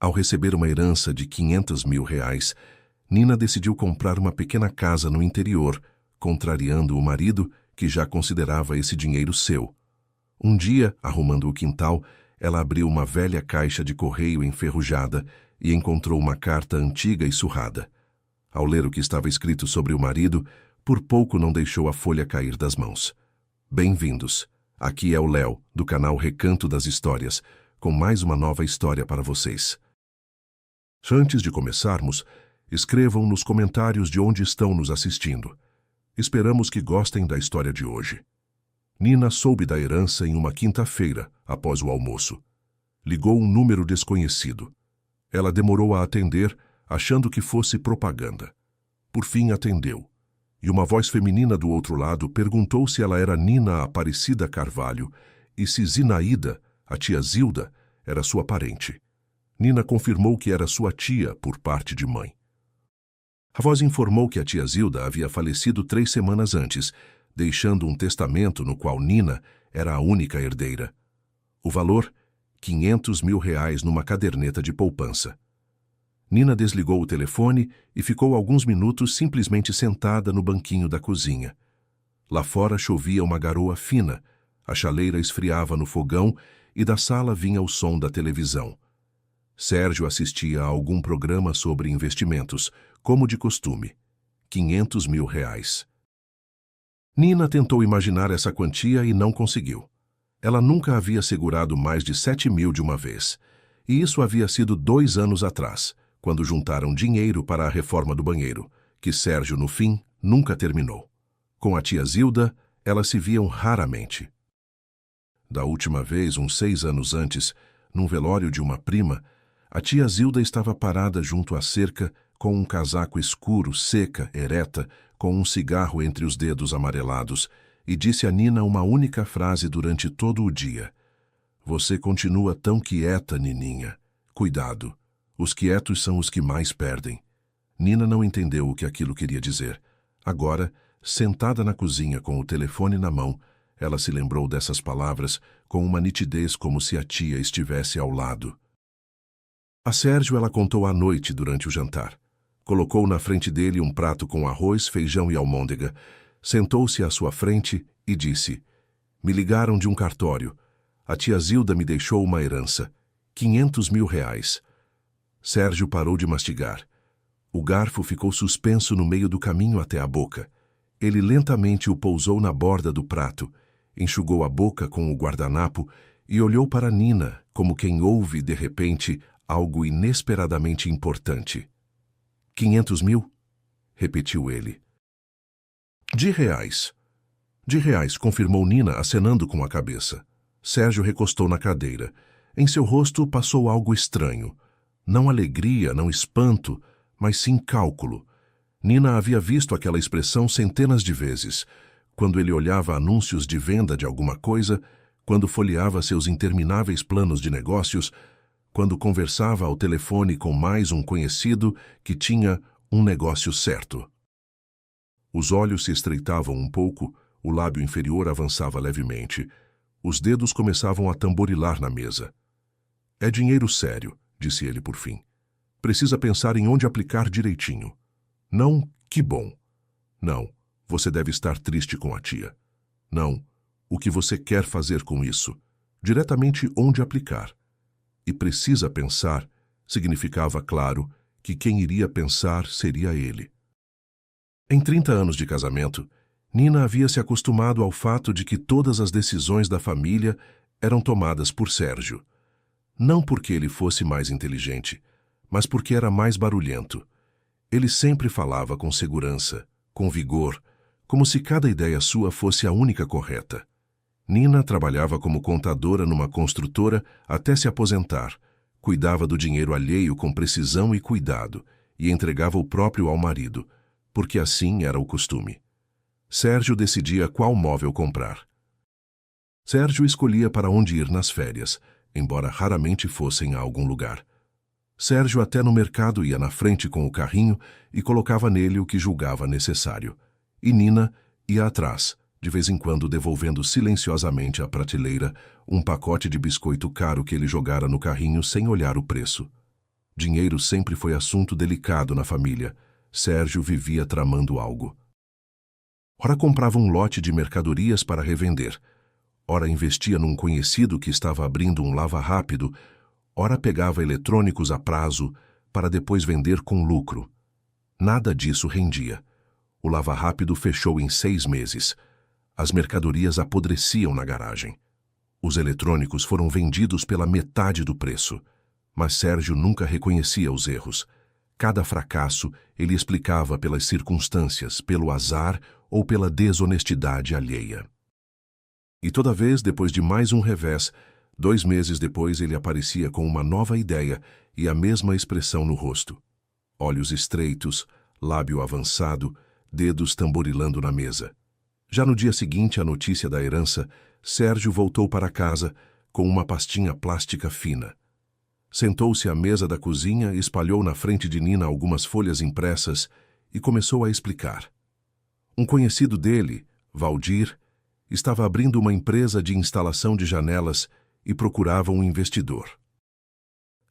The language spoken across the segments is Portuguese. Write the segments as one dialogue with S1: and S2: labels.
S1: Ao receber uma herança de R$ 500 mil, Nina decidiu comprar uma pequena casa no interior, contrariando o marido, que já considerava esse dinheiro seu. Um dia, arrumando o quintal, ela abriu uma velha caixa de correio enferrujada e encontrou uma carta antiga e surrada. Ao ler o que estava escrito sobre o marido, por pouco não deixou a folha cair das mãos. Bem-vindos. Aqui é o Léo, do canal Recanto das Histórias, com mais uma nova história para vocês. Antes de começarmos, escrevam nos comentários de onde estão nos assistindo. Esperamos que gostem da história de hoje. Nina soube da herança em uma quinta-feira, após o almoço. Ligou um número desconhecido. Ela demorou a atender, achando que fosse propaganda. Por fim atendeu, e uma voz feminina do outro lado perguntou se ela era Nina Aparecida Carvalho e se Zinaída, a tia Zilda, era sua parente. Nina confirmou que era sua tia por parte de mãe. A voz informou que a tia Zilda havia falecido 3 semanas antes, deixando um testamento no qual Nina era a única herdeira. O valor? R$ 500 mil numa caderneta de poupança. Nina desligou o telefone e ficou alguns minutos simplesmente sentada no banquinho da cozinha. Lá fora chovia uma garoa fina, a chaleira esfriava no fogão e da sala vinha o som da televisão. Sérgio assistia a algum programa sobre investimentos, como de costume. R$ 500 mil. Nina tentou imaginar essa quantia e não conseguiu. Ela nunca havia segurado mais de 7 mil de uma vez, e isso havia sido 2 anos atrás, quando juntaram dinheiro para a reforma do banheiro, que Sérgio, no fim, nunca terminou. Com a tia Zilda, elas se viam raramente. Da última vez, uns 6 anos antes, num velório de uma prima, a tia Zilda estava parada junto à cerca, com um casaco escuro, seca, ereta, com um cigarro entre os dedos amarelados, e disse a Nina uma única frase durante todo o dia. Você continua tão quieta, Nininha. Cuidado. Os quietos são os que mais perdem. Nina não entendeu o que aquilo queria dizer. Agora, sentada na cozinha com o telefone na mão, ela se lembrou dessas palavras com uma nitidez como se a tia estivesse ao lado. A Sérgio ela contou à noite durante o jantar. Colocou na frente dele um prato com arroz, feijão e almôndega, sentou-se à sua frente e disse: Me ligaram de um cartório. A tia Zilda me deixou uma herança. R$ 500 mil. Sérgio parou de mastigar. O garfo ficou suspenso no meio do caminho até a boca. Ele lentamente o pousou na borda do prato, enxugou a boca com o guardanapo e olhou para Nina, como quem ouve, de repente, algo inesperadamente importante. 500 mil? Repetiu ele. De reais. De reais, confirmou Nina, acenando com a cabeça. Sérgio recostou na cadeira. Em seu rosto passou algo estranho. Não alegria, não espanto, mas sim cálculo. Nina havia visto aquela expressão centenas de vezes, quando ele olhava anúncios de venda de alguma coisa, quando folheava seus intermináveis planos de negócios, quando conversava ao telefone com mais um conhecido que tinha um negócio certo. Os olhos se estreitavam um pouco, o lábio inferior avançava levemente. Os dedos começavam a tamborilar na mesa. É dinheiro sério, disse ele por fim. Precisa pensar em onde aplicar direitinho. Não, que bom. Não, você deve estar triste com a tia. Não, o que você quer fazer com isso? Diretamente onde aplicar. E precisa pensar, significava, claro, que quem iria pensar seria ele. Em 30 anos de casamento, Nina havia se acostumado ao fato de que todas as decisões da família eram tomadas por Sérgio. Não porque ele fosse mais inteligente, mas porque era mais barulhento. Ele sempre falava com segurança, com vigor, como se cada ideia sua fosse a única correta. Nina trabalhava como contadora numa construtora até se aposentar, cuidava do dinheiro alheio com precisão e cuidado e entregava o próprio ao marido, porque assim era o costume. Sérgio decidia qual móvel comprar. Sérgio escolhia para onde ir nas férias, embora raramente fossem a algum lugar. Sérgio até no mercado ia na frente com o carrinho e colocava nele o que julgava necessário. E Nina ia atrás, de vez em quando devolvendo silenciosamente à prateleira um pacote de biscoito caro que ele jogara no carrinho sem olhar o preço. Dinheiro sempre foi assunto delicado na família. Sérgio vivia tramando algo. Ora comprava um lote de mercadorias para revender. Ora investia num conhecido que estava abrindo um lava-rápido. Ora pegava eletrônicos a prazo para depois vender com lucro. Nada disso rendia. O lava-rápido fechou em 6 meses. As mercadorias apodreciam na garagem. Os eletrônicos foram vendidos pela metade do preço. Mas Sérgio nunca reconhecia os erros. Cada fracasso ele explicava pelas circunstâncias, pelo azar ou pela desonestidade alheia. E toda vez, depois de mais um revés, 2 meses depois ele aparecia com uma nova ideia e a mesma expressão no rosto. Olhos estreitos, lábio avançado, dedos tamborilando na mesa. Já no dia seguinte à notícia da herança, Sérgio voltou para casa com uma pastinha plástica fina. Sentou-se à mesa da cozinha, espalhou na frente de Nina algumas folhas impressas e começou a explicar. Um conhecido dele, Valdir, estava abrindo uma empresa de instalação de janelas e procurava um investidor.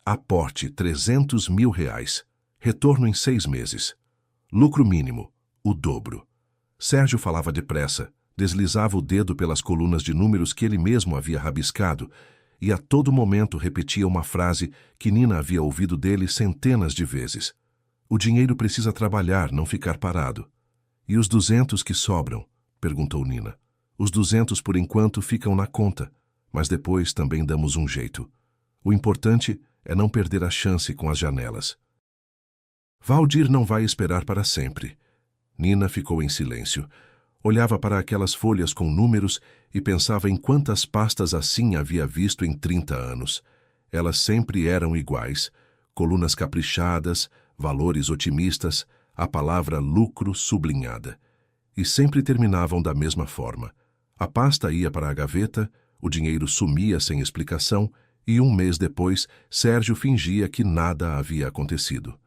S1: Aporte R$300 mil. Retorno em 6 meses. Lucro mínimo, o dobro. Sérgio falava depressa, deslizava o dedo pelas colunas de números que ele mesmo havia rabiscado e a todo momento repetia uma frase que Nina havia ouvido dele centenas de vezes. O dinheiro precisa trabalhar, não ficar parado. E os 200 que sobram? Perguntou Nina. Os 200 por enquanto ficam na conta, mas depois também damos um jeito. O importante é não perder a chance com as janelas. Valdir não vai esperar para sempre. Nina ficou em silêncio. Olhava para aquelas folhas com números e pensava em quantas pastas assim havia visto em 30 anos. Elas sempre eram iguais, colunas caprichadas, valores otimistas, a palavra lucro sublinhada. E sempre terminavam da mesma forma. A pasta ia para a gaveta, o dinheiro sumia sem explicação e 1 mês depois Sérgio fingia que nada havia acontecido.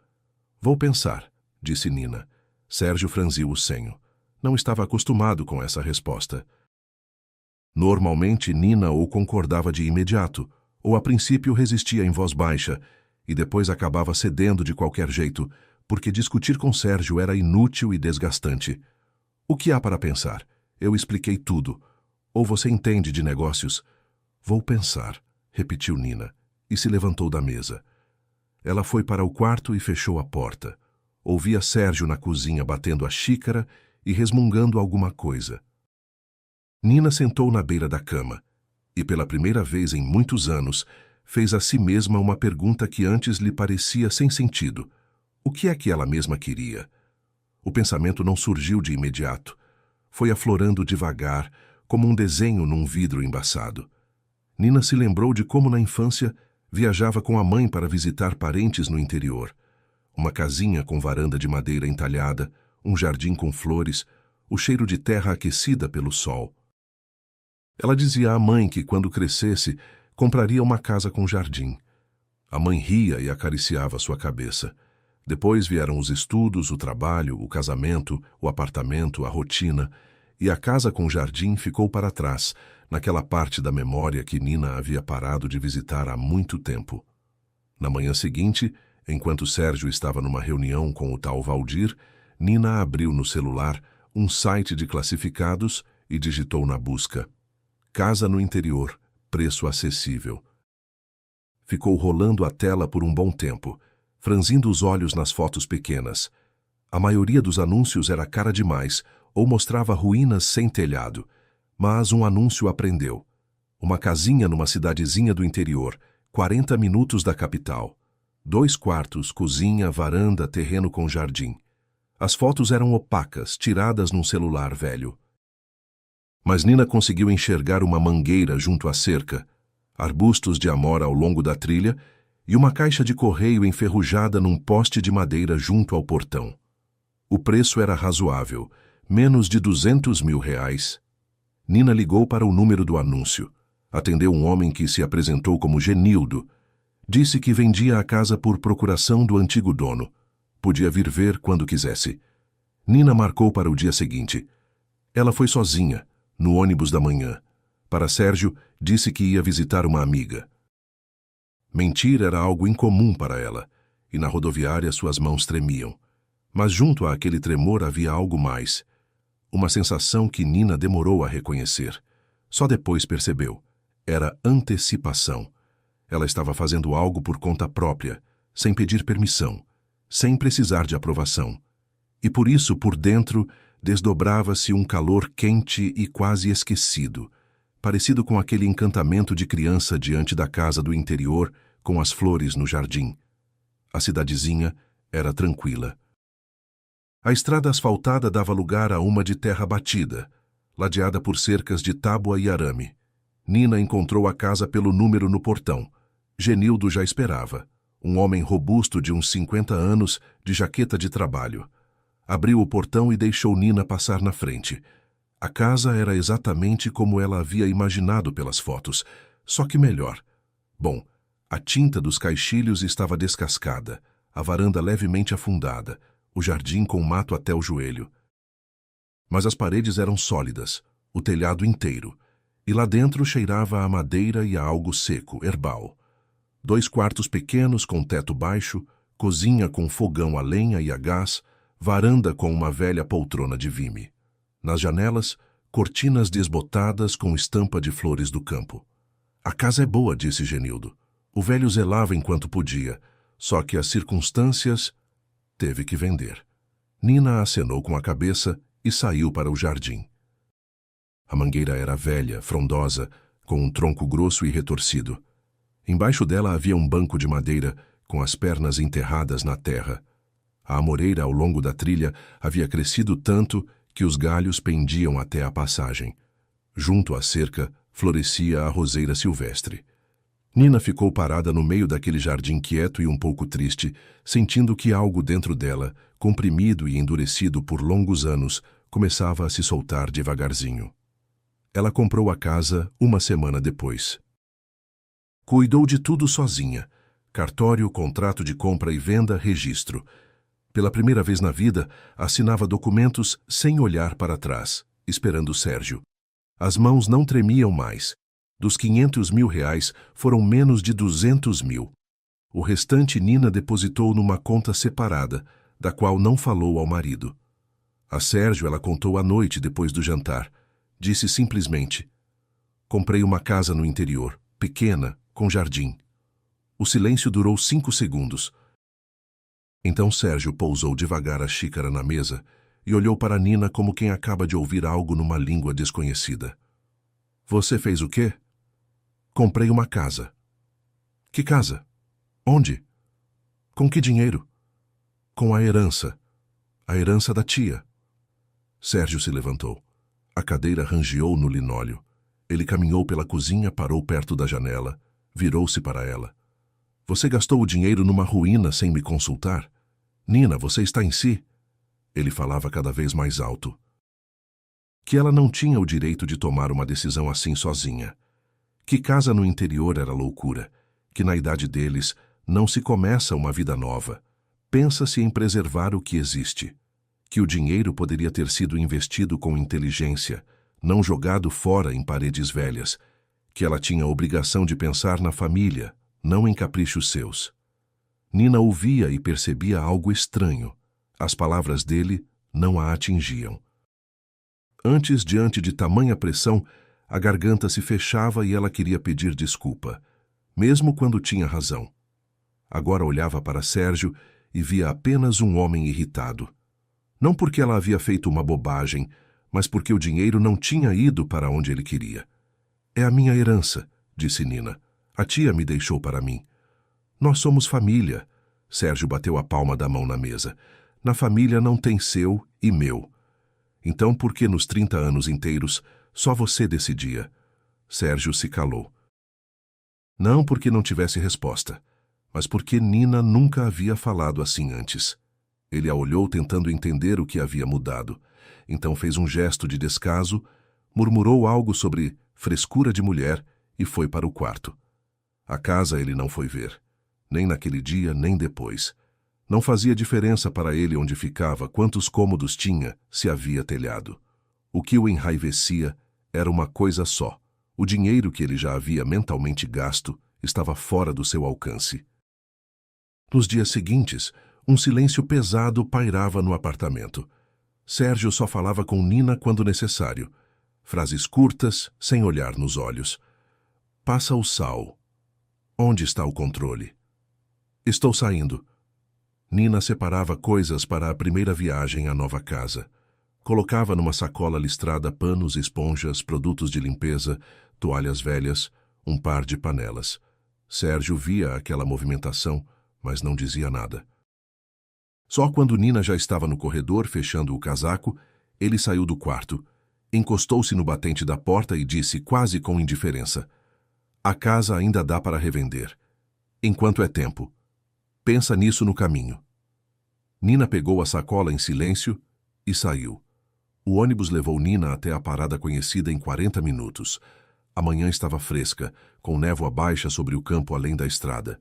S1: Vou pensar, disse Nina. Sérgio franziu o senho. Não estava acostumado com essa resposta. Normalmente, Nina ou concordava de imediato, ou a princípio resistia em voz baixa, e depois acabava cedendo de qualquer jeito, porque discutir com Sérgio era inútil e desgastante. O que há para pensar? Eu expliquei tudo. Ou você entende de negócios? Vou pensar, repetiu Nina, e se levantou da mesa. Ela foi para o quarto e fechou a porta. Ouvia Sérgio na cozinha batendo a xícara e resmungando alguma coisa. Nina sentou na beira da cama e, pela primeira vez em muitos anos, fez a si mesma uma pergunta que antes lhe parecia sem sentido. O que é que ela mesma queria? O pensamento não surgiu de imediato. Foi aflorando devagar, como um desenho num vidro embaçado. Nina se lembrou de como, na infância, viajava com a mãe para visitar parentes no interior. Uma casinha com varanda de madeira entalhada, um jardim com flores, o cheiro de terra aquecida pelo sol. Ela dizia à mãe que, quando crescesse, compraria uma casa com jardim. A mãe ria e acariciava sua cabeça. Depois vieram os estudos, o trabalho, o casamento, o apartamento, a rotina, e a casa com jardim ficou para trás, naquela parte da memória que Nina havia parado de visitar há muito tempo. Na manhã seguinte, enquanto Sérgio estava numa reunião com o tal Valdir, Nina abriu no celular um site de classificados e digitou na busca: casa no interior, preço acessível. Ficou rolando a tela por um bom tempo, franzindo os olhos nas fotos pequenas. A maioria dos anúncios era cara demais ou mostrava ruínas sem telhado, mas um anúncio aprendeu. Uma casinha numa cidadezinha do interior, 40 minutos da capital. 2 quartos, cozinha, varanda, terreno com jardim. As fotos eram opacas, tiradas num celular velho. Mas Nina conseguiu enxergar uma mangueira junto à cerca, arbustos de amora ao longo da trilha e uma caixa de correio enferrujada num poste de madeira junto ao portão. O preço era razoável, menos de R$200 mil. Nina ligou para o número do anúncio. Atendeu um homem que se apresentou como Genildo. Disse que vendia a casa por procuração do antigo dono. Podia vir ver quando quisesse. Nina marcou para o dia seguinte. Ela foi sozinha, no ônibus da manhã. Para Sérgio, disse que ia visitar uma amiga. Mentir era algo incomum para ela. e na rodoviária suas mãos tremiam. Mas junto àquele tremor havia algo mais. Uma sensação que Nina demorou a reconhecer. Só depois percebeu. Era antecipação. Ela estava fazendo algo por conta própria, sem pedir permissão, sem precisar de aprovação. E por isso, por dentro, desdobrava-se um calor quente e quase esquecido, parecido com aquele encantamento de criança diante da casa do interior, com as flores no jardim. A cidadezinha era tranquila. A estrada asfaltada dava lugar a uma de terra batida, ladeada por cercas de tábua e arame. Nina encontrou a casa pelo número no portão. Genildo já esperava. Um homem robusto de uns 50 anos, de jaqueta de trabalho. Abriu o portão e deixou Nina passar na frente. A casa era exatamente como ela havia imaginado pelas fotos, só que melhor. Bom, a tinta dos caixilhos estava descascada, a varanda levemente afundada, o jardim com mato até o joelho. Mas as paredes eram sólidas, o telhado inteiro, e lá dentro cheirava a madeira e a algo seco, herbal. 2 quartos pequenos com teto baixo, cozinha com fogão a lenha e a gás, varanda com uma velha poltrona de vime. Nas janelas, cortinas desbotadas com estampa de flores do campo. A casa é boa, disse Genildo. O velho zelava enquanto podia, só que as circunstâncias... Teve que vender. Nina acenou com a cabeça e saiu para o jardim. A mangueira era velha, frondosa, com um tronco grosso e retorcido. Embaixo dela havia um banco de madeira, com as pernas enterradas na terra. A amoreira ao longo da trilha havia crescido tanto que os galhos pendiam até a passagem. Junto à cerca, florescia a roseira silvestre. Nina ficou parada no meio daquele jardim quieto e um pouco triste, sentindo que algo dentro dela, comprimido e endurecido por longos anos, começava a se soltar devagarzinho. Ela comprou a casa 1 semana depois. Cuidou de tudo sozinha. Cartório, contrato de compra e venda, registro. Pela primeira vez na vida, assinava documentos sem olhar para trás, esperando Sérgio. As mãos não tremiam mais. Dos 500 mil reais, foram menos de 200 mil. O restante Nina depositou numa conta separada, da qual não falou ao marido. A Sérgio ela contou à noite depois do jantar. Disse simplesmente: comprei uma casa no interior, pequena, com jardim. O silêncio durou 5 segundos. Então Sérgio pousou devagar a xícara na mesa e olhou para Nina como quem acaba de ouvir algo numa língua desconhecida. Você fez o quê? Comprei uma casa. Que casa? Onde? Com que dinheiro? Com a herança. A herança da tia. Sérgio se levantou. A cadeira rangeou no linóleo. Ele caminhou pela cozinha, parou perto da janela, virou-se para ela. Você gastou o dinheiro numa ruína sem me consultar? Nina, você está em si? Ele falava cada vez mais alto. Que ela não tinha o direito de tomar uma decisão assim sozinha. Que casa no interior era loucura. Que na idade deles não se começa uma vida nova. Pensa-se em preservar o que existe. Que o dinheiro poderia ter sido investido com inteligência, não jogado fora em paredes velhas. Que ela tinha a obrigação de pensar na família, não em caprichos seus. Nina ouvia e percebia algo estranho. As palavras dele não a atingiam. Antes, diante de tamanha pressão, a garganta se fechava e ela queria pedir desculpa, mesmo quando tinha razão. Agora olhava para Sérgio e via apenas um homem irritado. Não porque ela havia feito uma bobagem, mas porque o dinheiro não tinha ido para onde ele queria. É a minha herança, disse Nina. A tia me deixou para mim. Nós somos família. Sérgio bateu a palma da mão na mesa. Na família não tem seu e meu. Então por que nos 30 anos inteiros só você decidia? Sérgio se calou. Não porque não tivesse resposta, mas porque Nina nunca havia falado assim antes. Ele a olhou tentando entender o que havia mudado. Então fez um gesto de descaso, murmurou algo sobre frescura de mulher e foi para o quarto. A casa ele não foi ver, nem naquele dia, nem depois. Não fazia diferença para ele onde ficava, quantos cômodos tinha, se havia telhado. O que o enraivecia era uma coisa só. O dinheiro que ele já havia mentalmente gasto estava fora do seu alcance. Nos dias seguintes, um silêncio pesado pairava no apartamento. Sérgio só falava com Nina quando necessário. Frases curtas, sem olhar nos olhos. Passa o sal. Onde está o controle? Estou saindo. Nina separava coisas para a primeira viagem à nova casa. Colocava numa sacola listrada panos, esponjas, produtos de limpeza, toalhas velhas, um par de panelas. Sérgio via aquela movimentação, mas não dizia nada. Só quando Nina já estava no corredor, fechando o casaco, ele saiu do quarto, encostou-se no batente da porta e disse quase com indiferença: "A casa ainda dá para revender. Enquanto é tempo. Pensa nisso no caminho." Nina pegou a sacola em silêncio e saiu. O ônibus levou Nina até a parada conhecida em 40 minutos. A manhã estava fresca, com névoa baixa sobre o campo além da estrada.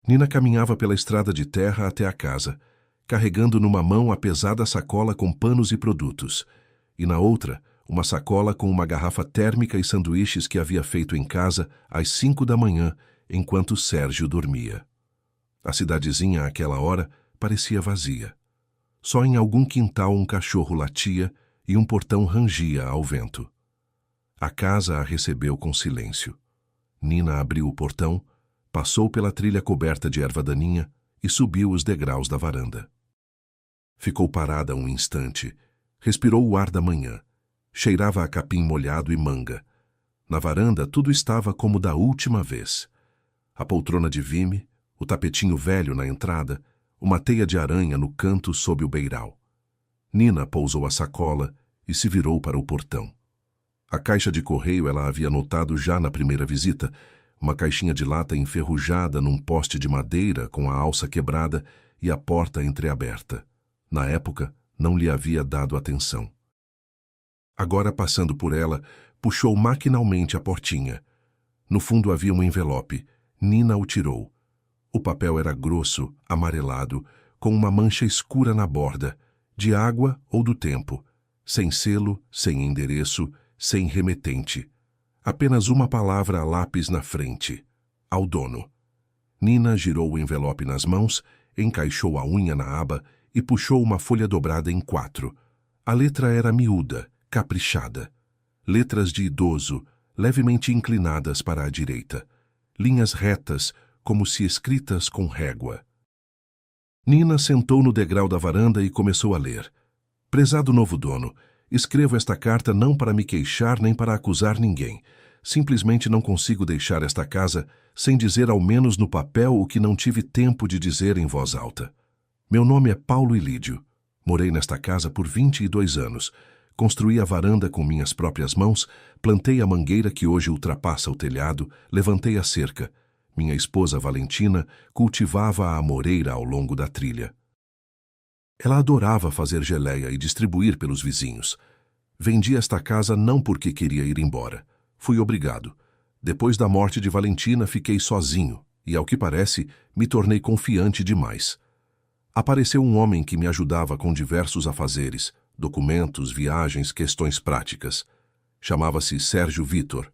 S1: Nina caminhava pela estrada de terra até a casa, carregando numa mão a pesada sacola com panos e produtos, e na outra, uma sacola com uma garrafa térmica e sanduíches que havia feito em casa às 5 da manhã, enquanto Sérgio dormia. A cidadezinha, àquela hora, parecia vazia. Só em algum quintal um cachorro latia e um portão rangia ao vento. A casa a recebeu com silêncio. Nina abriu o portão, passou pela trilha coberta de erva daninha e subiu os degraus da varanda. Ficou parada um instante, respirou o ar da manhã, cheirava a capim molhado e manga. Na varanda tudo estava como da última vez. A poltrona de vime, o tapetinho velho na entrada, uma teia de aranha no canto sob o beiral. Nina pousou a sacola e se virou para o portão. A caixa de correio ela havia notado já na primeira visita, uma caixinha de lata enferrujada num poste de madeira com a alça quebrada e a porta entreaberta. Na época, não lhe havia dado atenção. Agora, passando por ela, puxou maquinalmente a portinha. No fundo havia um envelope. Nina o tirou. O papel era grosso, amarelado, com uma mancha escura na borda, de água ou do tempo, sem selo, sem endereço, sem remetente. Apenas uma palavra a lápis na frente: ao dono. Nina girou o envelope nas mãos, encaixou a unha na aba e puxou uma folha dobrada em 4. A letra era miúda, caprichada. Letras de idoso, levemente inclinadas para a direita. Linhas retas, como se escritas com régua. Nina sentou no degrau da varanda e começou a ler. Prezado novo dono, escrevo esta carta não para me queixar nem para acusar ninguém. Simplesmente não consigo deixar esta casa sem dizer ao menos no papel o que não tive tempo de dizer em voz alta. Meu nome é Paulo Ilídio. Morei nesta casa por 22 anos. Construí a varanda com minhas próprias mãos, plantei a mangueira que hoje ultrapassa o telhado, levantei a cerca. Minha esposa Valentina cultivava a amoreira ao longo da trilha. Ela adorava fazer geleia e distribuir pelos vizinhos. Vendi esta casa não porque queria ir embora. Fui obrigado. Depois da morte de Valentina, fiquei sozinho e, ao que parece, me tornei confiante demais. Apareceu um homem que me ajudava com diversos afazeres, documentos, viagens, questões práticas. Chamava-se Sérgio Vitor.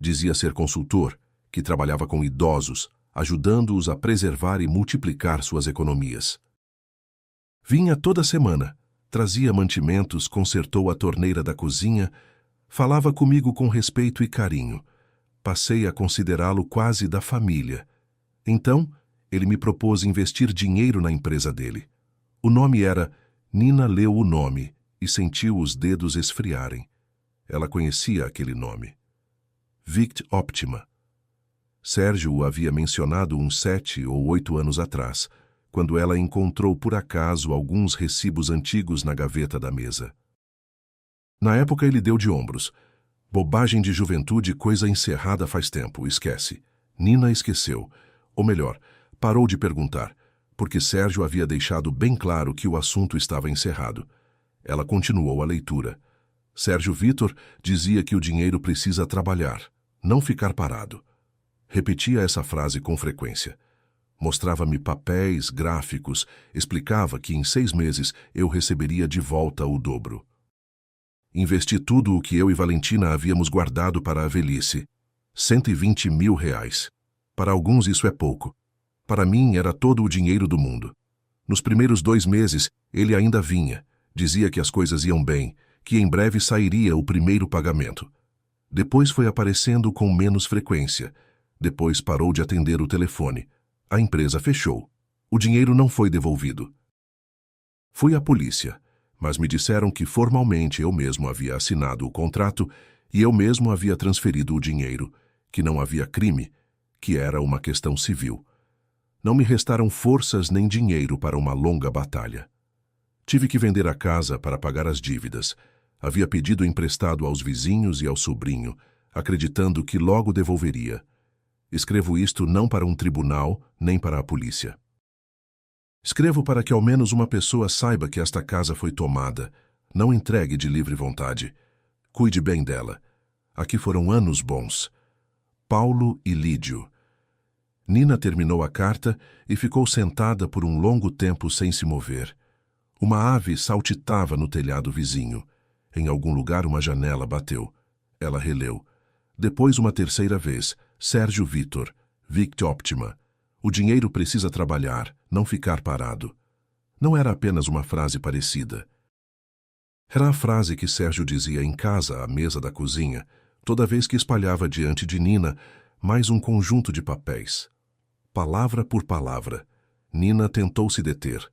S1: Dizia ser consultor, que trabalhava com idosos, ajudando-os a preservar e multiplicar suas economias. Vinha toda semana, trazia mantimentos, consertou a torneira da cozinha, falava comigo com respeito e carinho. Passei a considerá-lo quase da família. Então, ele me propôs investir dinheiro na empresa dele. O nome era... Nina leu o nome e sentiu os dedos esfriarem. Ela conhecia aquele nome. Vict Optima. Sérgio o havia mencionado uns 7 ou 8 anos atrás, quando ela encontrou por acaso alguns recibos antigos na gaveta da mesa. Na época ele deu de ombros. Bobagem de juventude, coisa encerrada faz tempo, esquece. Nina esqueceu. Ou melhor, parou de perguntar, porque Sérgio havia deixado bem claro que o assunto estava encerrado. Ela continuou a leitura. Sérgio Vitor dizia que o dinheiro precisa trabalhar, não ficar parado. Repetia essa frase com frequência. Mostrava-me papéis, gráficos, explicava que em 6 meses eu receberia de volta o dobro. Investi tudo o que eu e Valentina havíamos guardado para a velhice. R$ 120 mil. Para alguns isso é pouco. Para mim, era todo o dinheiro do mundo. Nos primeiros 2 meses, ele ainda vinha. Dizia que as coisas iam bem, que em breve sairia o primeiro pagamento. Depois foi aparecendo com menos frequência. Depois parou de atender o telefone. A empresa fechou. O dinheiro não foi devolvido. Fui à polícia, mas me disseram que formalmente eu mesmo havia assinado o contrato e eu mesmo havia transferido o dinheiro, que não havia crime, que era uma questão civil. Não me restaram forças nem dinheiro para uma longa batalha. Tive que vender a casa para pagar as dívidas. Havia pedido emprestado aos vizinhos e ao sobrinho, acreditando que logo devolveria. Escrevo isto não para um tribunal, nem para a polícia. Escrevo para que ao menos uma pessoa saiba que esta casa foi tomada, não entregue de livre vontade. Cuide bem dela. Aqui foram anos bons. Paulo e Lídio. Nina terminou a carta e ficou sentada por um longo tempo sem se mover. Uma ave saltitava no telhado vizinho. Em algum lugar uma janela bateu. Ela releu. Depois uma terceira vez. Sérgio Vitor. Vict Optima. O dinheiro precisa trabalhar, não ficar parado. Não era apenas uma frase parecida. Era a frase que Sérgio dizia em casa, à mesa da cozinha, toda vez que espalhava diante de Nina mais um conjunto de papéis. Palavra por palavra, Nina tentou se deter.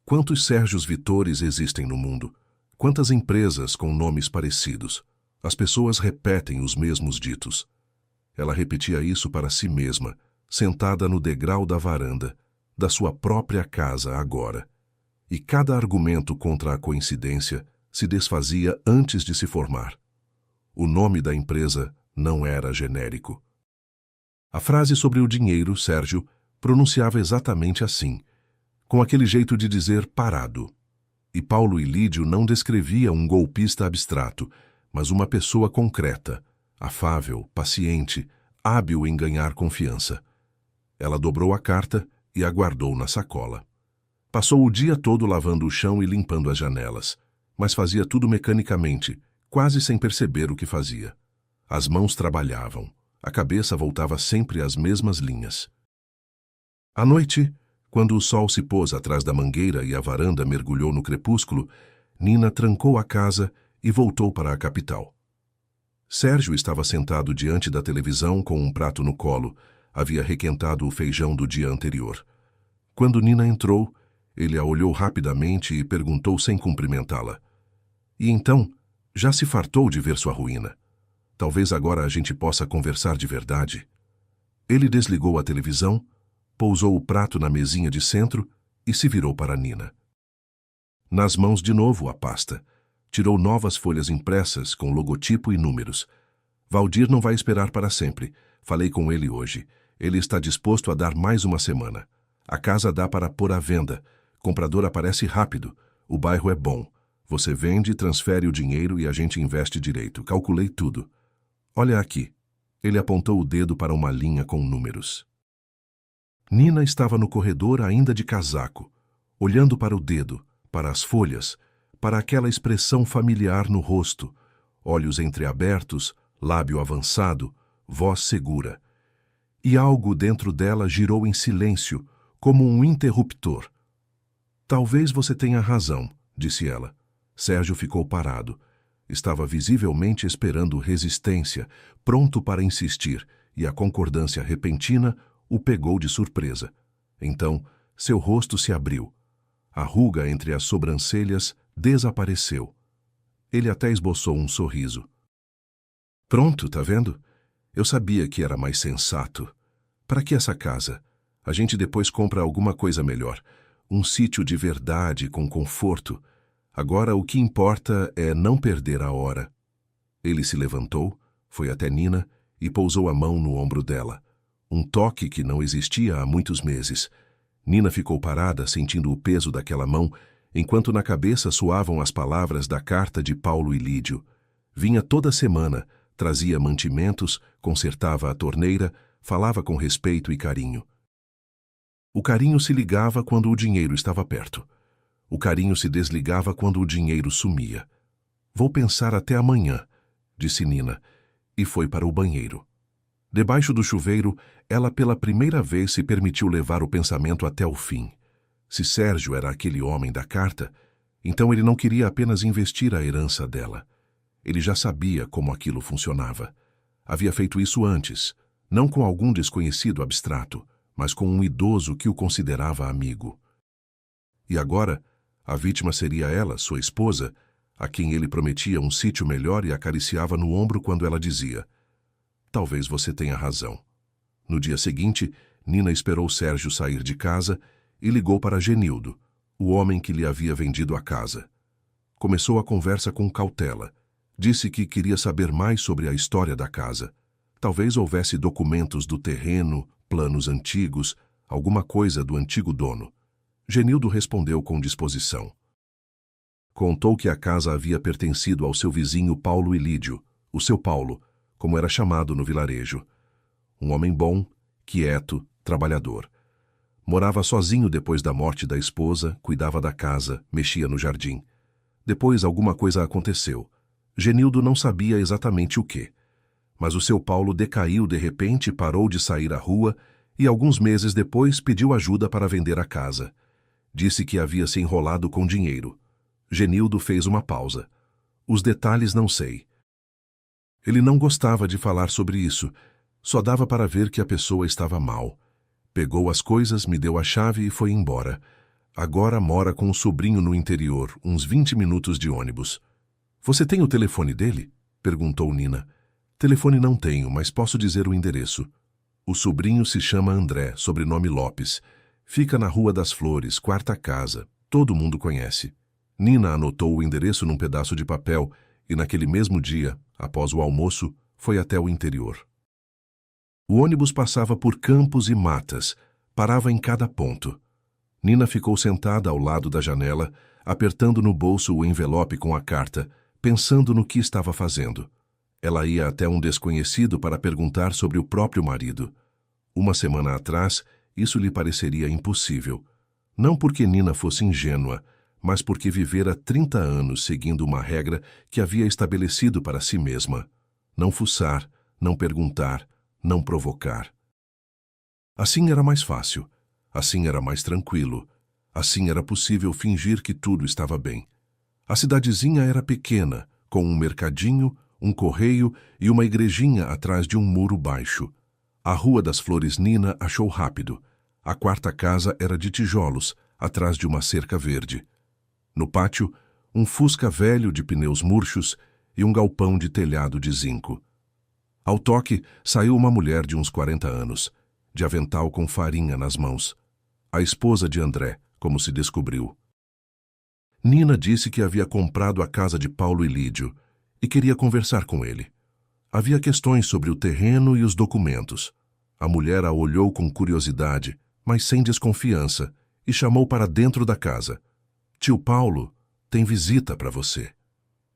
S1: Quantos Sérgios Vitores existem no mundo? Quantas empresas com nomes parecidos? As pessoas repetem os mesmos ditos. Ela repetia isso para si mesma, sentada no degrau da varanda, da sua própria casa agora. E cada argumento contra a coincidência se desfazia antes de se formar. O nome da empresa não era genérico. A frase sobre o dinheiro, Sérgio, pronunciava exatamente assim, com aquele jeito de dizer parado. E Paulo e Lídio não descrevia um golpista abstrato, mas uma pessoa concreta, afável, paciente, hábil em ganhar confiança. Ela dobrou a carta e a guardou na sacola. Passou o dia todo lavando o chão e limpando as janelas, mas fazia tudo mecanicamente, quase sem perceber o que fazia. As mãos trabalhavam. A cabeça voltava sempre às mesmas linhas. À noite, quando o sol se pôs atrás da mangueira e a varanda mergulhou no crepúsculo, Nina trancou a casa e voltou para a capital. Sérgio estava sentado diante da televisão com um prato no colo. Havia requentado o feijão do dia anterior. Quando Nina entrou, ele a olhou rapidamente e perguntou sem cumprimentá-la. E então, já se fartou de ver sua ruína? Talvez agora a gente possa conversar de verdade. Ele desligou a televisão, pousou o prato na mesinha de centro e se virou para Nina. Nas mãos de novo a pasta. Tirou novas folhas impressas com logotipo e números. Valdir não vai esperar para sempre. Falei com ele hoje. Ele está disposto a dar mais uma semana. A casa dá para pôr à venda. Comprador aparece rápido. O bairro é bom. Você vende, transfere o dinheiro e a gente investe direito. Calculei tudo. Olha aqui. Ele apontou o dedo para uma linha com números. Nina estava no corredor ainda de casaco, olhando para o dedo, para as folhas, para aquela expressão familiar no rosto, olhos entreabertos, lábio avançado, voz segura. E algo dentro dela girou em silêncio, como um interruptor. Talvez você tenha razão, disse ela. Sérgio ficou parado. Estava visivelmente esperando resistência, pronto para insistir, e a concordância repentina o pegou de surpresa. Então, seu rosto se abriu. A ruga entre as sobrancelhas desapareceu. Ele até esboçou um sorriso. Pronto, tá vendo? Eu sabia que era mais sensato. Para que essa casa? A gente depois compra alguma coisa melhor. Um sítio de verdade, com conforto. Agora o que importa é não perder a hora. Ele se levantou, foi até Nina e pousou a mão no ombro dela. Um toque que não existia há muitos meses. Nina ficou parada, sentindo o peso daquela mão, enquanto na cabeça soavam as palavras da carta de Paulo e Lídio. Vinha toda semana, trazia mantimentos, consertava a torneira, falava com respeito e carinho. O carinho se ligava quando o dinheiro estava perto. O carinho se desligava quando o dinheiro sumia. Vou pensar até amanhã, disse Nina, e foi para o banheiro. Debaixo do chuveiro, ela pela primeira vez se permitiu levar o pensamento até o fim. Se Sérgio era aquele homem da carta, então ele não queria apenas investir a herança dela. Ele já sabia como aquilo funcionava. Havia feito isso antes, não com algum desconhecido abstrato, mas com um idoso que o considerava amigo. E agora, a vítima seria ela, sua esposa, a quem ele prometia um sítio melhor e acariciava no ombro quando ela dizia: "Talvez você tenha razão." No dia seguinte, Nina esperou Sérgio sair de casa e ligou para Genildo, o homem que lhe havia vendido a casa. Começou a conversa com cautela. Disse que queria saber mais sobre a história da casa. Talvez houvesse documentos do terreno, planos antigos, alguma coisa do antigo dono. Genildo respondeu com disposição. Contou que a casa havia pertencido ao seu vizinho Paulo Ilídio, o seu Paulo, como era chamado no vilarejo. Um homem bom, quieto, trabalhador. Morava sozinho depois da morte da esposa, cuidava da casa, mexia no jardim. Depois alguma coisa aconteceu. Genildo não sabia exatamente o quê. Mas o seu Paulo decaiu de repente, parou de sair à rua e alguns meses depois pediu ajuda para vender a casa. Disse que havia se enrolado com dinheiro. Genildo fez uma pausa. Os detalhes não sei. Ele não gostava de falar sobre isso. Só dava para ver que a pessoa estava mal. Pegou as coisas, me deu a chave e foi embora. Agora mora com um sobrinho no interior, uns 20 minutos de ônibus. "Você tem o telefone dele?" perguntou Nina. "Telefone não tenho, mas posso dizer o endereço." O sobrinho se chama André, sobrenome Lopes. Fica na Rua das Flores, 4ª casa. Todo mundo conhece. Nina anotou o endereço num pedaço de papel e naquele mesmo dia, após o almoço, foi até o interior. O ônibus passava por campos e matas, parava em cada ponto. Nina ficou sentada ao lado da janela, apertando no bolso o envelope com a carta, pensando no que estava fazendo. Ela ia até um desconhecido para perguntar sobre o próprio marido. Uma semana atrás, isso lhe pareceria impossível. Não porque Nina fosse ingênua, mas porque vivera 30 anos seguindo uma regra que havia estabelecido para si mesma: não fuçar, não perguntar, não provocar. Assim era mais fácil, assim era mais tranquilo, assim era possível fingir que tudo estava bem. A cidadezinha era pequena, com um mercadinho, um correio e uma igrejinha atrás de um muro baixo. A Rua das Flores Nina achou rápido. A 4ª casa era de tijolos, atrás de uma cerca verde. No pátio, um Fusca velho de pneus murchos e um galpão de telhado de zinco. Ao toque, saiu uma mulher de uns 40 anos, de avental com farinha nas mãos. A esposa de André, como se descobriu. Nina disse que havia comprado a casa de Paulo Ilídio e queria conversar com ele. Havia questões sobre o terreno e os documentos. A mulher a olhou com curiosidade, mas sem desconfiança, e chamou para dentro da casa. "Tio Paulo, tem visita para você."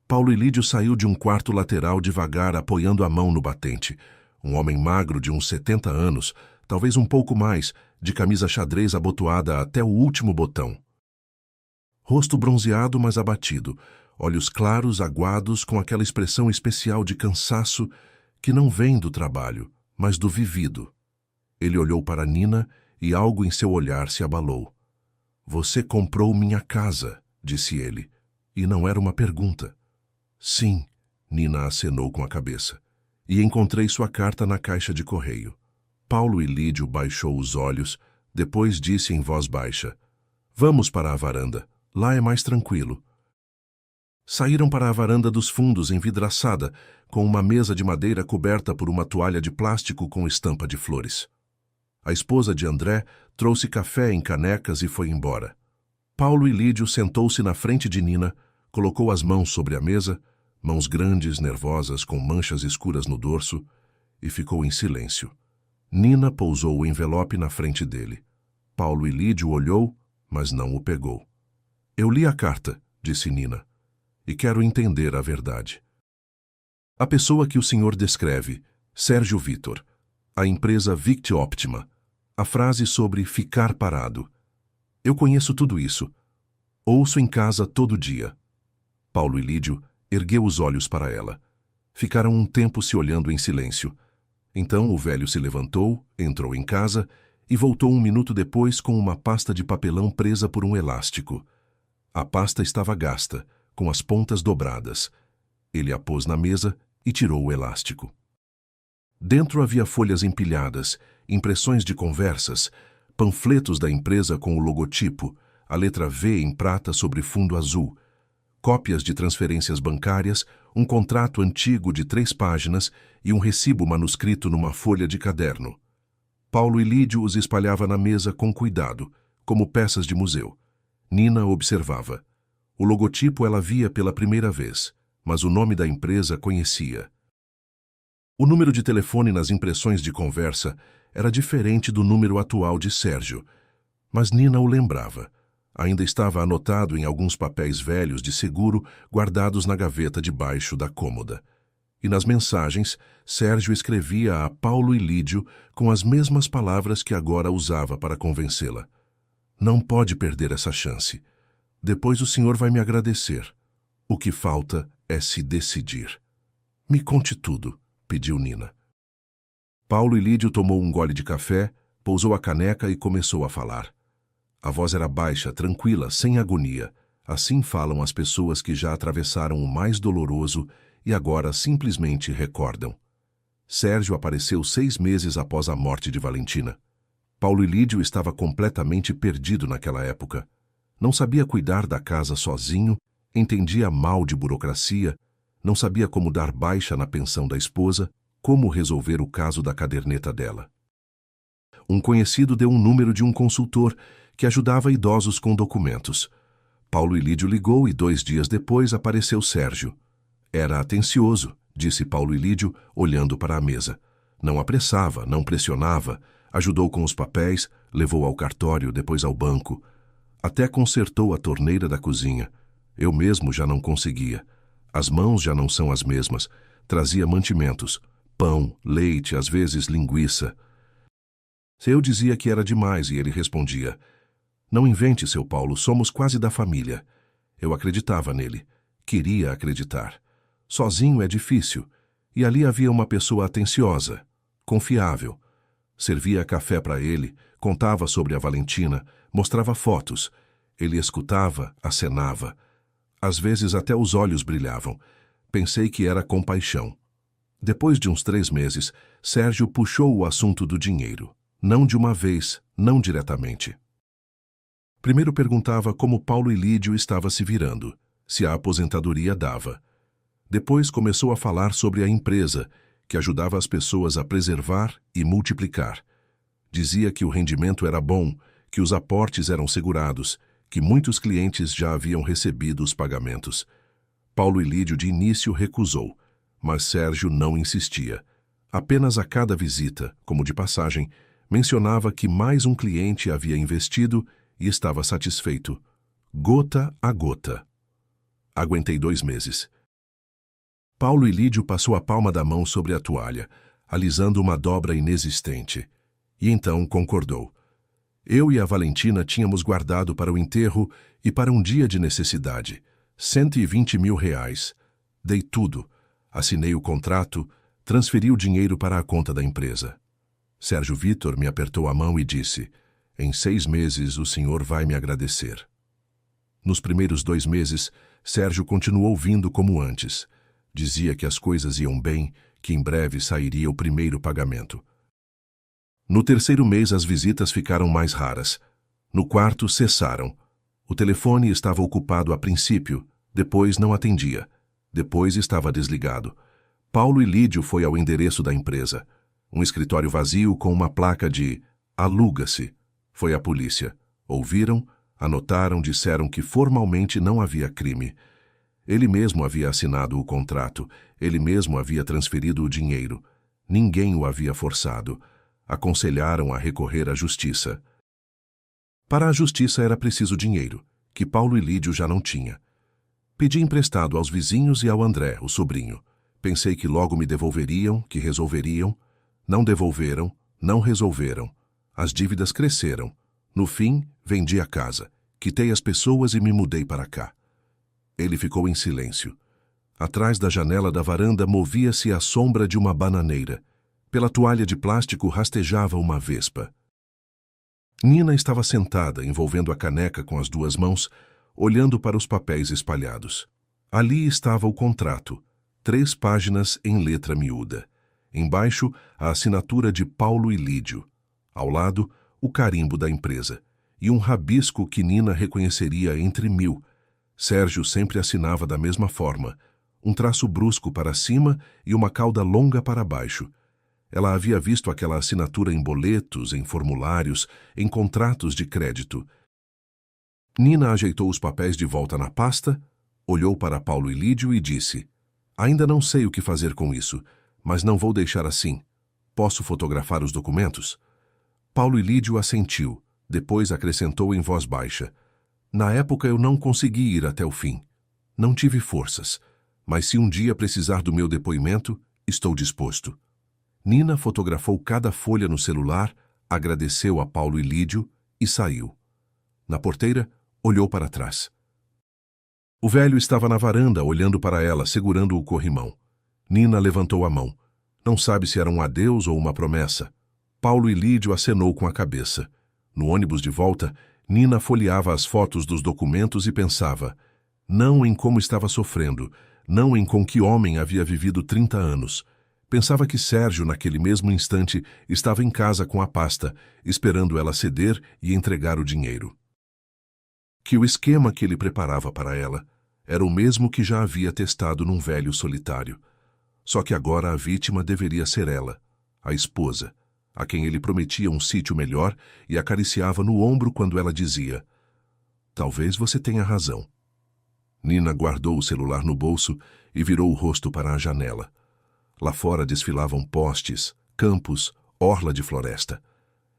S1: Paulo Ilídio saiu de um quarto lateral devagar, apoiando a mão no batente. Um homem magro de uns 70 anos, talvez um pouco mais, de camisa xadrez abotoada até o último botão. Rosto bronzeado, mas abatido, olhos claros, aguados, com aquela expressão especial de cansaço que não vem do trabalho, mas do vivido. Ele olhou para Nina e algo em seu olhar se abalou. "Você comprou minha casa", disse ele, e não era uma pergunta. "Sim", Nina acenou com a cabeça, "e encontrei sua carta na caixa de correio." Paulo Ilídio baixou os olhos, depois disse em voz baixa: "Vamos para a varanda, lá é mais tranquilo." Saíram para a varanda dos fundos envidraçada, com uma mesa de madeira coberta por uma toalha de plástico com estampa de flores. A esposa de André trouxe café em canecas e foi embora. Paulo Ilídio sentou-se na frente de Nina, colocou as mãos sobre a mesa, mãos grandes, nervosas, com manchas escuras no dorso, e ficou em silêncio. Nina pousou o envelope na frente dele. Paulo Ilídio olhou, mas não o pegou. "Eu li a carta", disse Nina, "e quero entender a verdade." "A pessoa que o senhor descreve, Sérgio Vitor, a empresa Vict Optima, a frase sobre ficar parado. Eu conheço tudo isso. Ouço em casa todo dia." Paulo Ilídio ergueu os olhos para ela. Ficaram um tempo se olhando em silêncio. Então o velho se levantou, entrou em casa e voltou um minuto depois com uma pasta de papelão presa por um elástico. A pasta estava gasta, com as pontas dobradas. Ele a pôs na mesa e tirou o elástico. Dentro havia folhas empilhadas, impressões de conversas, panfletos da empresa com o logotipo, a letra V em prata sobre fundo azul, cópias de transferências bancárias, um contrato antigo de 3 páginas e um recibo manuscrito numa folha de caderno. Paulo e Lídio os espalhava na mesa com cuidado, como peças de museu. Nina observava. O logotipo ela via pela primeira vez, mas o nome da empresa conhecia. O número de telefone nas impressões de conversa era diferente do número atual de Sérgio, mas Nina o lembrava. Ainda estava anotado em alguns papéis velhos de seguro guardados na gaveta debaixo da cômoda. E nas mensagens, Sérgio escrevia a Paulo e Lídio com as mesmas palavras que agora usava para convencê-la. Não pode perder essa chance. Depois o senhor vai me agradecer. O que falta é se decidir. Me conte tudo, pediu Nina. Paulo e Lídio tomou um gole de café, pousou a caneca e começou a falar. A voz era baixa, tranquila, sem agonia. Assim falam as pessoas que já atravessaram o mais doloroso e agora simplesmente recordam. Sérgio apareceu 6 meses após a morte de Valentina. Paulo e Lídio estava completamente perdido naquela época. Não sabia cuidar da casa sozinho, entendia mal de burocracia, não sabia como dar baixa na pensão da esposa, como resolver o caso da caderneta dela. Um conhecido deu um número de um consultor que ajudava idosos com documentos. Paulo e Lídio ligou e 2 dias depois apareceu Sérgio. Era atencioso, disse Paulo e Lídio, olhando para a mesa. Não apressava, não pressionava, ajudou com os papéis, levou ao cartório, depois ao banco. Até consertou a torneira da cozinha. Eu mesmo já não conseguia. As mãos já não são as mesmas. Trazia mantimentos, pão, leite, às vezes linguiça. Eu dizia que era demais e ele respondia: não invente, seu Paulo, somos quase da família. Eu acreditava nele. Queria acreditar. Sozinho é difícil. E ali havia uma pessoa atenciosa, confiável. Servia café para ele, contava sobre a Valentina, mostrava fotos. Ele escutava, acenava. Às vezes até os olhos brilhavam. Pensei que era compaixão. Depois de uns 3 meses, Sérgio puxou o assunto do dinheiro. Não de uma vez, não diretamente. Primeiro perguntava como Paulo e Lídio estava se virando, se a aposentadoria dava. Depois começou a falar sobre a empresa, que ajudava as pessoas a preservar e multiplicar. Dizia que o rendimento era bom, que os aportes eram segurados, que muitos clientes já haviam recebido os pagamentos. Paulo e Lídio de início recusou, mas Sérgio não insistia. Apenas a cada visita, como de passagem, mencionava que mais um cliente havia investido e estava satisfeito, gota a gota. Aguentei 2 meses. Paulo e Lídio passou a palma da mão sobre a toalha, alisando uma dobra inexistente. E então concordou. Eu e a Valentina tínhamos guardado para o enterro e para um dia de necessidade, 120 mil reais. Dei tudo, assinei o contrato, transferi o dinheiro para a conta da empresa. Sérgio Vítor me apertou a mão e disse: em 6 meses o senhor vai me agradecer. Nos primeiros 2 meses, Sérgio continuou vindo como antes. Dizia que as coisas iam bem, que em breve sairia o primeiro pagamento. No 3º mês as visitas ficaram mais raras. No 4º cessaram. O telefone estava ocupado a princípio, depois não atendia. Depois estava desligado. Paulo e Lídio foi ao endereço da empresa. Um escritório vazio com uma placa de aluga-se. Foi à polícia. Ouviram, anotaram, disseram que formalmente não havia crime. Ele mesmo havia assinado o contrato, ele mesmo havia transferido o dinheiro. Ninguém o havia forçado. Aconselharam a recorrer à justiça. Para a justiça era preciso dinheiro, que Paulo e Lídio já não tinha. Pedi emprestado aos vizinhos e ao André, o sobrinho. Pensei que logo me devolveriam, que resolveriam. Não devolveram, não resolveram. As dívidas cresceram. No fim, vendi a casa, quitei as pessoas e me mudei para cá. Ele ficou em silêncio. Atrás da janela da varanda movia-se a sombra de uma bananeira. Pela toalha de plástico rastejava uma vespa. Nina estava sentada, envolvendo a caneca com as duas mãos, olhando para os papéis espalhados. Ali estava o contrato, 3 páginas em letra miúda. Embaixo, a assinatura de Paulo e Lídio. Ao lado, o carimbo da empresa. E um rabisco que Nina reconheceria entre 1000. Sérgio sempre assinava da mesma forma, um traço brusco para cima e uma cauda longa para baixo. Ela havia visto aquela assinatura em boletos, em formulários, em contratos de crédito. Nina ajeitou os papéis de volta na pasta, olhou para Paulo e Lídio e disse: "Ainda não sei o que fazer com isso, mas não vou deixar assim. Posso fotografar os documentos?" Paulo e Lídio assentiu, depois acrescentou em voz baixa: "Na época eu não consegui ir até o fim. Não tive forças, mas se um dia precisar do meu depoimento, estou disposto." Nina fotografou cada folha no celular, agradeceu a Paulo e Lídio e saiu. Na porteira, olhou para trás. O velho estava na varanda, olhando para ela, segurando o corrimão. Nina levantou a mão. Não sabe se era um adeus ou uma promessa. Paulo e Lídio acenou com a cabeça. No ônibus de volta, Nina folheava as fotos dos documentos e pensava, não em como estava sofrendo, não em com que homem havia vivido 30 anos. Pensava que Sérgio, naquele mesmo instante, estava em casa com a pasta, esperando ela ceder e entregar o dinheiro. Que o esquema que ele preparava para ela era o mesmo que já havia testado num velho solitário. Só que agora a vítima deveria ser ela, a esposa, a quem ele prometia um sítio melhor e acariciava no ombro quando ela dizia: "Talvez você tenha razão." Nina guardou o celular no bolso e virou o rosto para a janela. Lá fora desfilavam postes, campos, orla de floresta.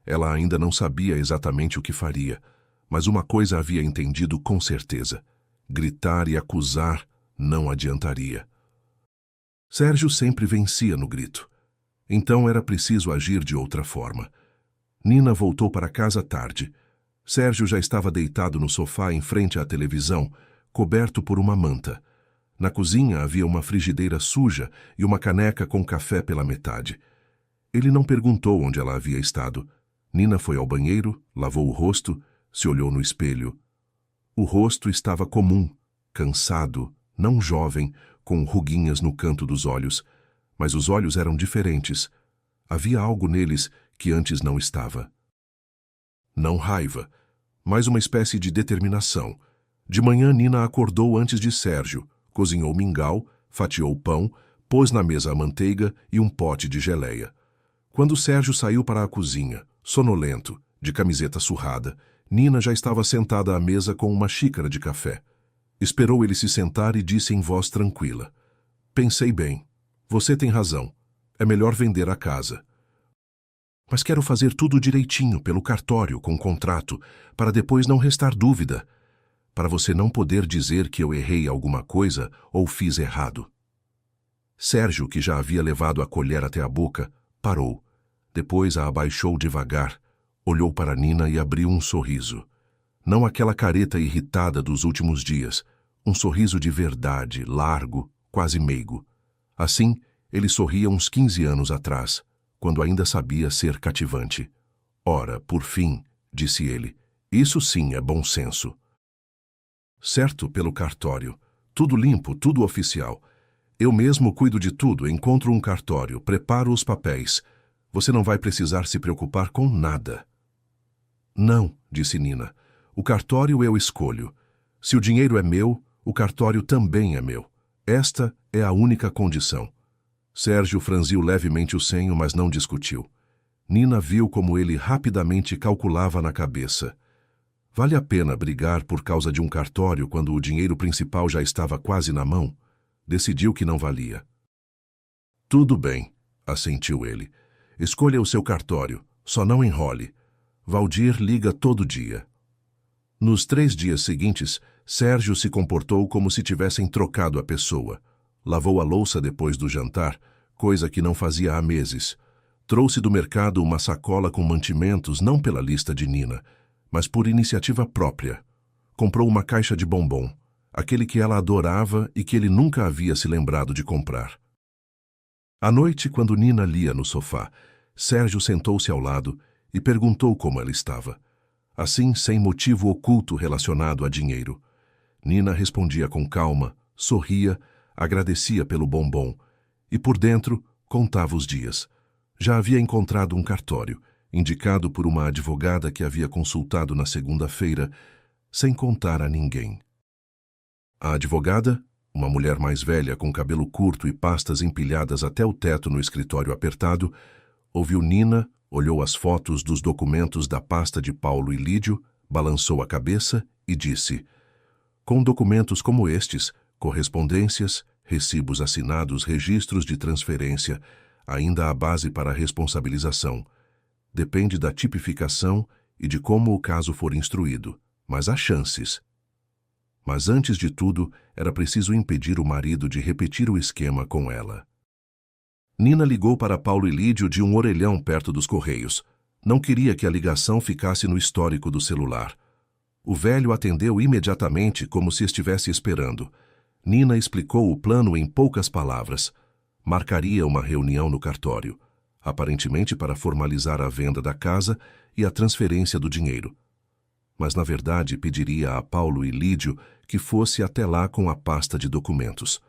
S1: Ela ainda não sabia exatamente o que faria, mas uma coisa havia entendido com certeza: gritar e acusar não adiantaria. Sérgio sempre vencia no grito. Então era preciso agir de outra forma. Nina voltou para casa tarde. Sérgio já estava deitado no sofá em frente à televisão, coberto por uma manta. Na cozinha havia uma frigideira suja e uma caneca com café pela metade. Ele não perguntou onde ela havia estado. Nina foi ao banheiro, lavou o rosto, se olhou no espelho. O rosto estava comum, cansado, não jovem, com ruguinhas no canto dos olhos. Mas os olhos eram diferentes. Havia algo neles que antes não estava. Não raiva, mas uma espécie de determinação. De manhã, Nina acordou antes de Sérgio, cozinhou mingau, fatiou pão, pôs na mesa a manteiga e um pote de geleia. Quando Sérgio saiu para a cozinha, sonolento, de camiseta surrada, Nina já estava sentada à mesa com uma xícara de café. Esperou ele se sentar e disse em voz tranquila: "Pensei bem. Você tem razão. É melhor vender a casa. Mas quero fazer tudo direitinho, pelo cartório, com contrato, para depois não restar dúvida, para você não poder dizer que eu errei alguma coisa ou fiz errado." Sérgio, que já havia levado a colher até a boca, parou. Depois a abaixou devagar, olhou para Nina e abriu um sorriso. Não aquela careta irritada dos últimos dias, um sorriso de verdade, largo, quase meigo. Assim, ele sorria uns 15 anos atrás, quando ainda sabia ser cativante. "Ora, por fim", disse ele, "isso sim é bom senso." Certo, pelo cartório. Tudo limpo, tudo oficial. Eu mesmo cuido de tudo, encontro um cartório, preparo os papéis. Você não vai precisar se preocupar com nada. "Não", disse Nina. "O cartório eu escolho. Se o dinheiro é meu, o cartório também é meu. Esta é a única condição." Sérgio franziu levemente o senho, mas não discutiu. Nina viu como ele rapidamente calculava na cabeça. Vale a pena brigar por causa de um cartório quando o dinheiro principal já estava quase na mão? Decidiu que não valia. "Tudo bem", assentiu ele. "Escolha o seu cartório, só não enrole. Valdir liga todo dia." Nos 3 dias seguintes, Sérgio se comportou como se tivessem trocado a pessoa. Lavou a louça depois do jantar, coisa que não fazia há meses. Trouxe do mercado uma sacola com mantimentos não pela lista de Nina, mas por iniciativa própria. Comprou uma caixa de bombom, aquele que ela adorava e que ele nunca havia se lembrado de comprar. À noite, quando Nina lia no sofá, Sérgio sentou-se ao lado e perguntou como ela estava. Assim, sem motivo oculto relacionado a dinheiro. Nina respondia com calma, sorria, agradecia pelo bombom e, por dentro, contava os dias. Já havia encontrado um cartório, indicado por uma advogada que havia consultado na segunda-feira, sem contar a ninguém. A advogada, uma mulher mais velha com cabelo curto e pastas empilhadas até o teto no escritório apertado, ouviu Nina, olhou as fotos dos documentos da pasta de Paulo e Lídio, balançou a cabeça e disse: com documentos como estes, correspondências, recibos assinados, registros de transferência, ainda há base para a responsabilização. Depende da tipificação e de como o caso for instruído, mas há chances. Mas antes de tudo, era preciso impedir o marido de repetir o esquema com ela. Nina ligou para Paulo e Lídio de um orelhão perto dos correios. Não queria que a ligação ficasse no histórico do celular. O velho atendeu imediatamente, como se estivesse esperando. Nina explicou o plano em poucas palavras. Marcaria uma reunião no cartório, aparentemente para formalizar a venda da casa e a transferência do dinheiro. Mas, na verdade, pediria a Paulo e Lídio que fosse até lá com a pasta de documentos.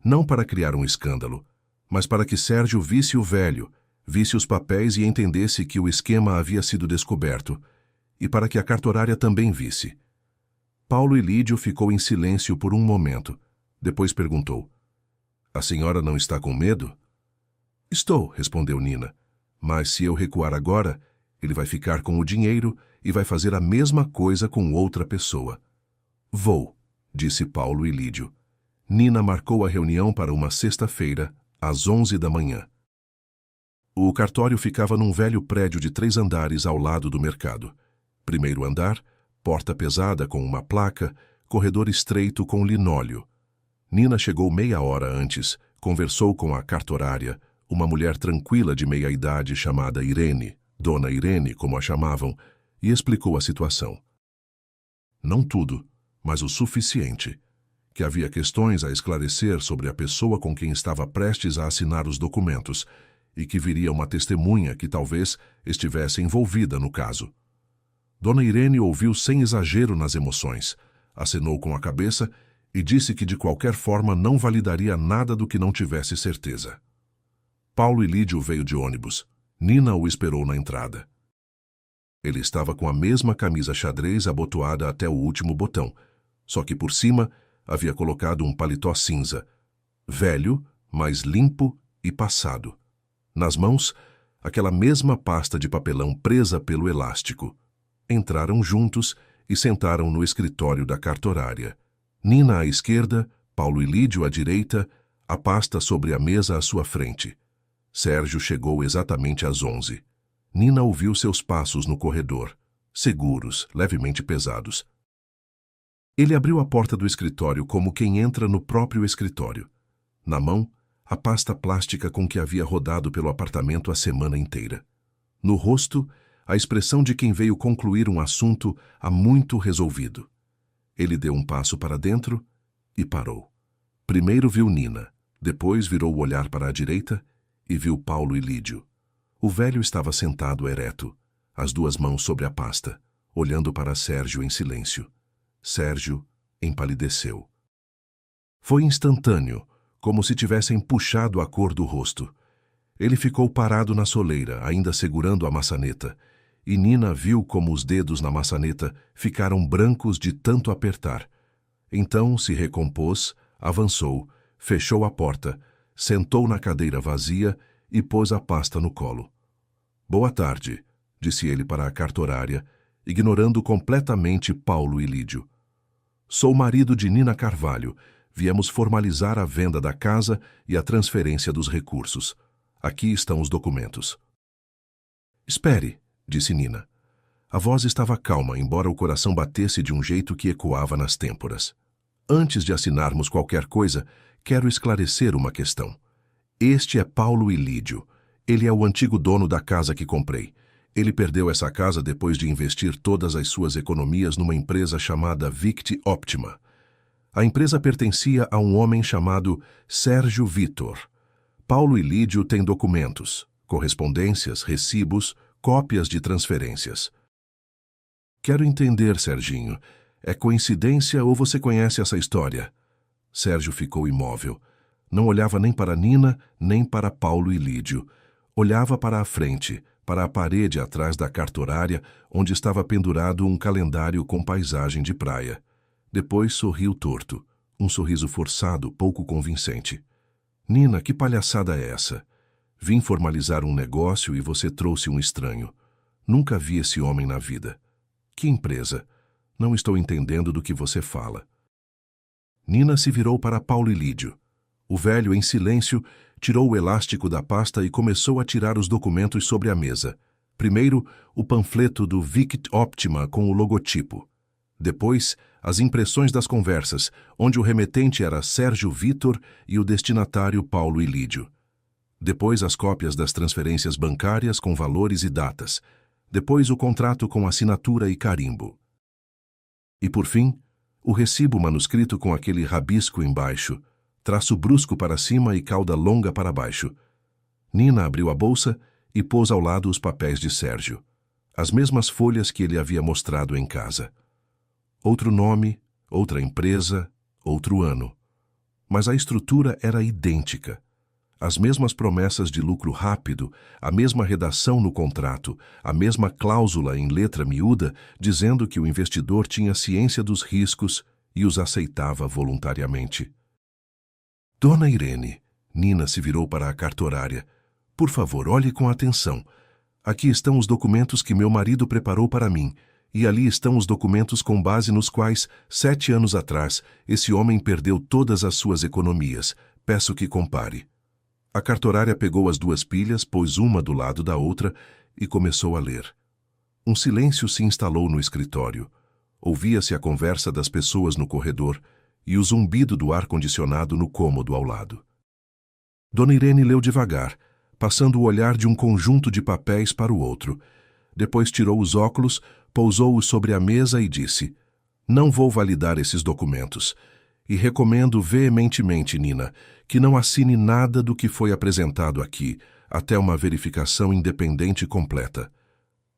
S1: Não para criar um escândalo, mas para que Sérgio visse o velho, visse os papéis e entendesse que o esquema havia sido descoberto, e para que a cartorária também visse. Paulo e Lídio ficou em silêncio por um momento. Depois perguntou: a senhora não está com medo? Estou, respondeu Nina. Mas se eu recuar agora, ele vai ficar com o dinheiro e vai fazer a mesma coisa com outra pessoa. Vou, disse Paulo e Lídio. Nina marcou a reunião para uma sexta-feira, às 11 da manhã. O cartório ficava num velho prédio de 3 andares ao lado do mercado. Primeiro andar, porta pesada com uma placa, corredor estreito com linóleo. Nina chegou meia hora antes, conversou com a cartorária, uma mulher tranquila de meia-idade chamada Irene, Dona Irene, como a chamavam, e explicou a situação. Não tudo, mas o suficiente. Que havia questões a esclarecer sobre a pessoa com quem estava prestes a assinar os documentos e que viria uma testemunha que talvez estivesse envolvida no caso. Dona Irene ouviu sem exagero nas emoções, acenou com a cabeça e disse que de qualquer forma não validaria nada do que não tivesse certeza. Paulo e Lídio veio de ônibus. Nina o esperou na entrada. Ele estava com a mesma camisa xadrez abotoada até o último botão, só que por cima havia colocado um paletó cinza, velho, mas limpo e passado. Nas mãos, aquela mesma pasta de papelão presa pelo elástico. Entraram juntos e sentaram no escritório da cartorária. Nina à esquerda, Paulo e Lídio à direita, a pasta sobre a mesa à sua frente. Sérgio chegou exatamente às 11. Nina ouviu seus passos no corredor, seguros, levemente pesados. Ele abriu a porta do escritório como quem entra no próprio escritório. Na mão, a pasta plástica com que havia rodado pelo apartamento a semana inteira. No rosto, a expressão de quem veio concluir um assunto há muito resolvido. Ele deu um passo para dentro e parou. Primeiro viu Nina, depois virou o olhar para a direita e viu Paulo e Lídio. O velho estava sentado ereto, as 2 mãos sobre a pasta, olhando para Sérgio em silêncio. Sérgio empalideceu. Foi instantâneo, como se tivessem puxado a cor do rosto. Ele ficou parado na soleira, ainda segurando a maçaneta, e Nina viu como os dedos na maçaneta ficaram brancos de tanto apertar. Então se recompôs, avançou, fechou a porta, sentou na cadeira vazia e pôs a pasta no colo. Boa tarde, disse ele para a cartorária, ignorando completamente Paulo e Lídio. Sou marido de Nina Carvalho. Viemos formalizar a venda da casa e a transferência dos recursos. Aqui estão os documentos. Espere, disse Nina. A voz estava calma, embora o coração batesse de um jeito que ecoava nas têmporas. Antes de assinarmos qualquer coisa, quero esclarecer uma questão. Este é Paulo e Lídio. Ele é o antigo dono da casa que comprei. Ele perdeu essa casa depois de investir todas as suas economias numa empresa chamada Vict Optima. A empresa pertencia a um homem chamado Sérgio Vitor. Paulo e Lídio têm documentos, correspondências, recibos, cópias de transferências. Quero entender, Serginho. É coincidência ou você conhece essa história? Sérgio ficou imóvel. Não olhava nem para Nina, nem para Paulo e Lídio. Olhava para a frente, para a parede atrás da cartorária, onde estava pendurado um calendário com paisagem de praia. Depois sorriu torto, um sorriso forçado, pouco convincente. Nina, que palhaçada é essa? Vim formalizar um negócio e você trouxe um estranho. Nunca vi esse homem na vida. Que empresa? Não estou entendendo do que você fala. Nina se virou para Paulo e Lídio. O velho, em silêncio, tirou o elástico da pasta e começou a tirar os documentos sobre a mesa. Primeiro, o panfleto do Vict Optima com o logotipo. Depois, as impressões das conversas, onde o remetente era Sérgio Vitor e o destinatário Paulo e Lídio. Depois, as cópias das transferências bancárias com valores e datas. Depois, o contrato com assinatura e carimbo. E, por fim, o recibo manuscrito com aquele rabisco embaixo, traço brusco para cima e cauda longa para baixo. Nina abriu a bolsa e pôs ao lado os papéis de Sérgio, as mesmas folhas que ele havia mostrado em casa. Outro nome, outra empresa, outro ano. Mas a estrutura era idêntica. As mesmas promessas de lucro rápido, a mesma redação no contrato, a mesma cláusula em letra miúda dizendo que o investidor tinha ciência dos riscos e os aceitava voluntariamente. Dona Irene, Nina se virou para a cartorária. Por favor, olhe com atenção. Aqui estão os documentos que meu marido preparou para mim, e ali estão os documentos com base nos quais, 7 anos atrás, esse homem perdeu todas as suas economias. Peço que compare. A cartorária pegou as 2 pilhas, pôs uma do lado da outra e começou a ler. Um silêncio se instalou no escritório. Ouvia-se a conversa das pessoas no corredor e o zumbido do ar-condicionado no cômodo ao lado. Dona Irene leu devagar, passando o olhar de um conjunto de papéis para o outro. Depois tirou os óculos, pousou-os sobre a mesa e disse: Não vou validar esses documentos. E recomendo veementemente, Nina, que não assine nada do que foi apresentado aqui, até uma verificação independente completa.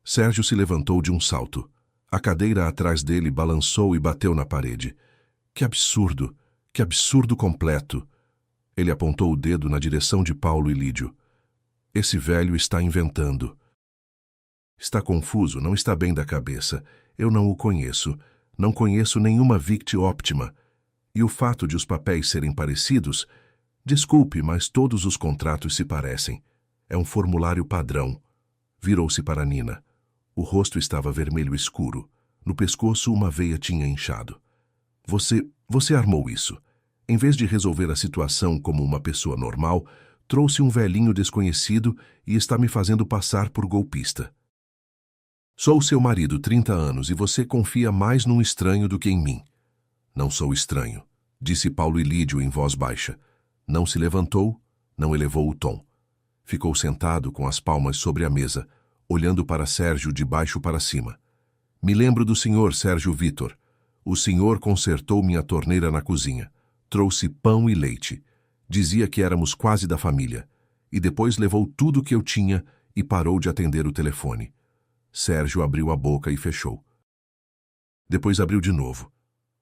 S1: Sérgio se levantou de um salto. A cadeira atrás dele balançou e bateu na parede. Que absurdo completo! Ele apontou o dedo na direção de Paulo e Lídio. Esse velho está inventando. Está confuso, não está bem da cabeça. Eu não o conheço. Não conheço nenhuma Vict Optima. E o fato de os papéis serem parecidos... Desculpe, mas todos os contratos se parecem. É um formulário padrão. Virou-se para Nina. O rosto estava vermelho escuro. No pescoço, uma veia tinha inchado. Você armou isso. Em vez de resolver a situação como uma pessoa normal, trouxe um velhinho desconhecido e está me fazendo passar por golpista. Sou seu marido, 30 anos, e você confia mais num estranho do que em mim. Não sou estranho, disse Paulo e Lídio em voz baixa. Não se levantou, não elevou o tom. Ficou sentado com as palmas sobre a mesa, olhando para Sérgio de baixo para cima. Me lembro do senhor Sérgio Vitor. O senhor consertou minha torneira na cozinha. Trouxe pão e leite. Dizia que éramos quase da família. E depois levou tudo que eu tinha e parou de atender o telefone. Sérgio abriu a boca e fechou. Depois abriu de novo.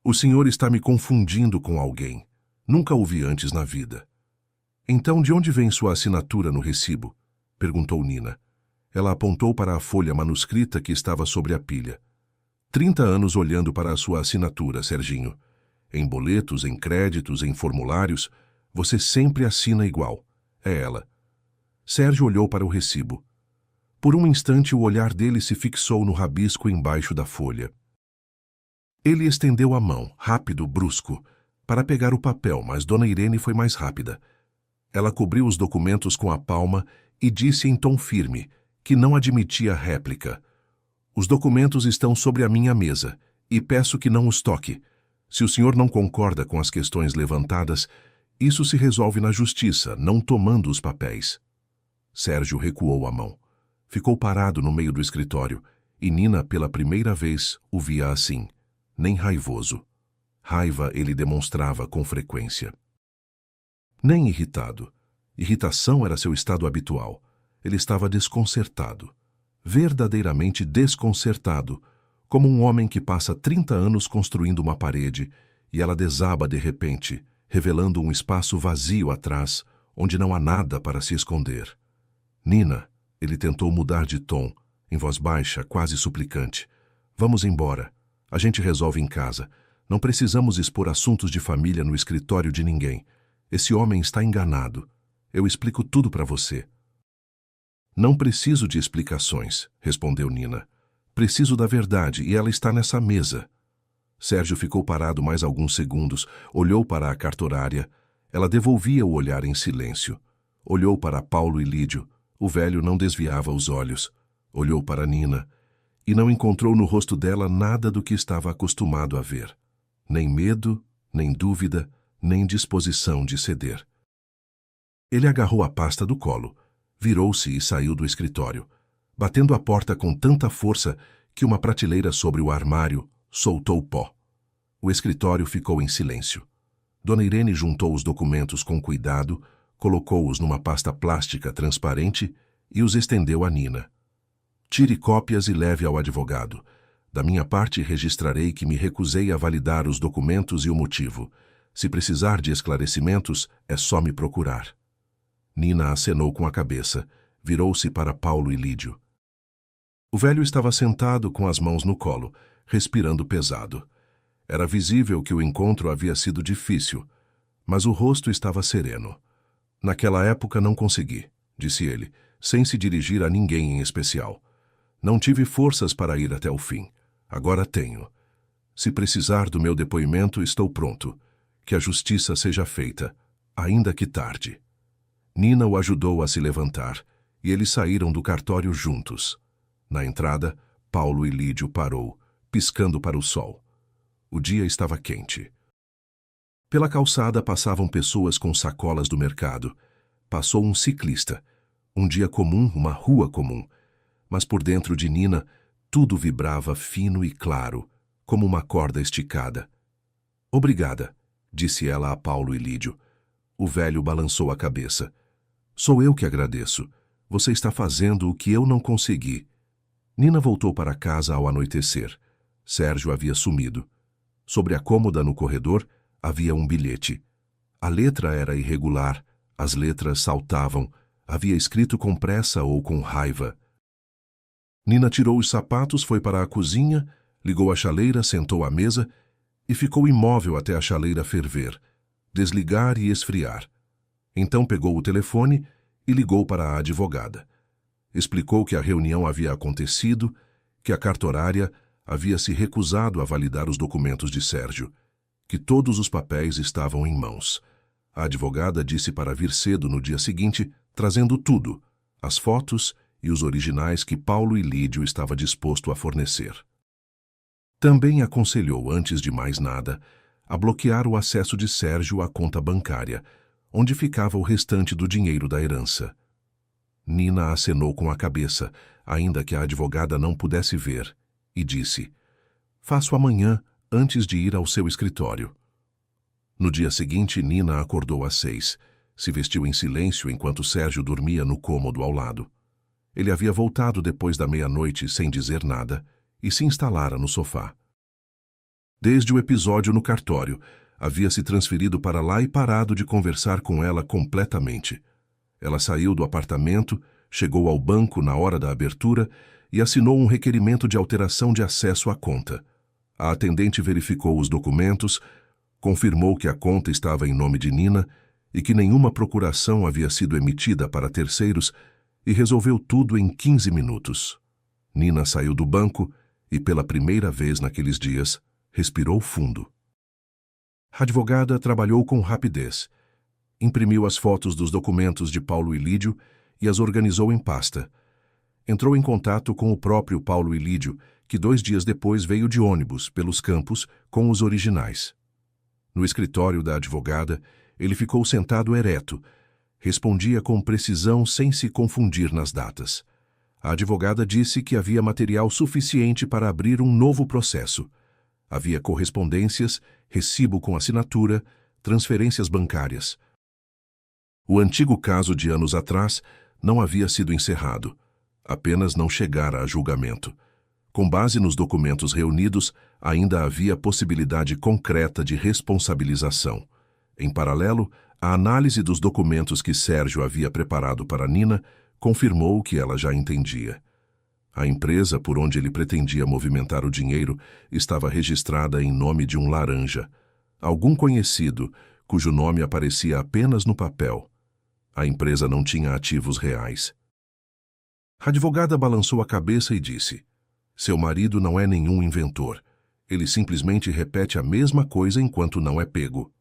S1: O senhor está me confundindo com alguém. Nunca o vi antes na vida. Então, de onde vem sua assinatura no recibo? Perguntou Nina. Ela apontou para a folha manuscrita que estava sobre a pilha. 30 anos olhando para a sua assinatura, Serginho. Em boletos, em créditos, em formulários, você sempre assina igual. É ela. Sérgio olhou para o recibo. Por um instante, o olhar dele se fixou no rabisco embaixo da folha. Ele estendeu a mão, rápido, brusco, para pegar o papel, mas Dona Irene foi mais rápida. Ela cobriu os documentos com a palma e disse em tom firme que não admitia réplica. Os documentos estão sobre a minha mesa e peço que não os toque. Se o senhor não concorda com as questões levantadas, isso se resolve na justiça, não tomando os papéis. Sérgio recuou a mão. Ficou parado no meio do escritório e Nina, pela primeira vez, o via assim, nem raivoso. Raiva ele demonstrava com frequência. Nem irritado. Irritação era seu estado habitual. Ele estava desconcertado. Verdadeiramente desconcertado, como um homem que passa 30 anos construindo uma parede e ela desaba de repente, revelando um espaço vazio atrás, onde não há nada para se esconder. Nina, ele tentou mudar de tom, em voz baixa, quase suplicante. Vamos embora. A gente resolve em casa. Não precisamos expor assuntos de família no escritório de ninguém. Esse homem está enganado. Eu explico tudo para você. Não preciso de explicações, respondeu Nina. Preciso da verdade e ela está nessa mesa. Sérgio ficou parado mais alguns segundos, olhou para a cartorária. Ela devolvia o olhar em silêncio. Olhou para Paulo e Lídio. O velho não desviava os olhos. Olhou para Nina e não encontrou no rosto dela nada do que estava acostumado a ver. Nem medo, nem dúvida, nem disposição de ceder. Ele agarrou a pasta do colo, virou-se e saiu do escritório, batendo a porta com tanta força que uma prateleira sobre o armário soltou pó. O escritório ficou em silêncio. Dona Irene juntou os documentos com cuidado, colocou-os numa pasta plástica transparente e os estendeu a Nina. Tire cópias e leve ao advogado. Da minha parte, registrarei que me recusei a validar os documentos e o motivo. Se precisar de esclarecimentos, é só me procurar. Nina acenou com a cabeça, virou-se para Paulo e Lídio. O velho estava sentado com as mãos no colo, respirando pesado. Era visível que o encontro havia sido difícil, mas o rosto estava sereno. Naquela época não consegui, disse ele, sem se dirigir a ninguém em especial. Não tive forças para ir até o fim. Agora tenho. Se precisar do meu depoimento, estou pronto. Que a justiça seja feita, ainda que tarde. Nina o ajudou a se levantar, e eles saíram do cartório juntos. Na entrada, Paulo e Lídio parou, piscando para o sol. O dia estava quente. Pela calçada passavam pessoas com sacolas do mercado. Passou um ciclista. Um dia comum, uma rua comum. Mas por dentro de Nina, tudo vibrava fino e claro, como uma corda esticada. Obrigada, disse ela a Paulo e Lídio. O velho balançou a cabeça. Sou eu que agradeço. Você está fazendo o que eu não consegui. Nina voltou para casa ao anoitecer. Sérgio havia sumido. Sobre a cômoda no corredor havia um bilhete. A letra era irregular, as letras saltavam, havia escrito com pressa ou com raiva. Nina tirou os sapatos, foi para a cozinha, ligou a chaleira, sentou à mesa e ficou imóvel até a chaleira ferver, desligar e esfriar. Então pegou o telefone e ligou para a advogada. Explicou que a reunião havia acontecido, que a cartorária havia se recusado a validar os documentos de Sérgio, que todos os papéis estavam em mãos. A advogada disse para vir cedo no dia seguinte, trazendo tudo, as fotos e os originais que Paulo e Lídio estava disposto a fornecer. Também aconselhou, antes de mais nada, a bloquear o acesso de Sérgio à conta bancária, onde ficava o restante do dinheiro da herança. Nina acenou com a cabeça, ainda que a advogada não pudesse ver, e disse: Faço amanhã, antes de ir ao seu escritório. No dia seguinte, Nina acordou às 6, se vestiu em silêncio enquanto Sérgio dormia no cômodo ao lado. Ele havia voltado depois da meia-noite sem dizer nada e se instalara no sofá. Desde o episódio no cartório, havia se transferido para lá e parado de conversar com ela completamente. Ela saiu do apartamento, chegou ao banco na hora da abertura e assinou um requerimento de alteração de acesso à conta. A atendente verificou os documentos, confirmou que a conta estava em nome de Nina e que nenhuma procuração havia sido emitida para terceiros e resolveu tudo em 15 minutos. Nina saiu do banco e, pela primeira vez naqueles dias, respirou fundo. A advogada trabalhou com rapidez. Imprimiu as fotos dos documentos de Paulo e Lídio e as organizou em pasta. Entrou em contato com o próprio Paulo e Lídio, que 2 dias depois veio de ônibus pelos campos com os originais. No escritório da advogada, ele ficou sentado ereto. Respondia com precisão sem se confundir nas datas. A advogada disse que havia material suficiente para abrir um novo processo. Havia correspondências, recibo com assinatura, transferências bancárias. O antigo caso de anos atrás não havia sido encerrado, apenas não chegara a julgamento. Com base nos documentos reunidos, ainda havia possibilidade concreta de responsabilização. Em paralelo, a análise dos documentos que Sérgio havia preparado para Nina confirmou o que ela já entendia. A empresa por onde ele pretendia movimentar o dinheiro estava registrada em nome de um laranja, algum conhecido, cujo nome aparecia apenas no papel. A empresa não tinha ativos reais. A advogada balançou a cabeça e disse: seu marido não é nenhum inventor. Ele simplesmente repete a mesma coisa enquanto não é pego.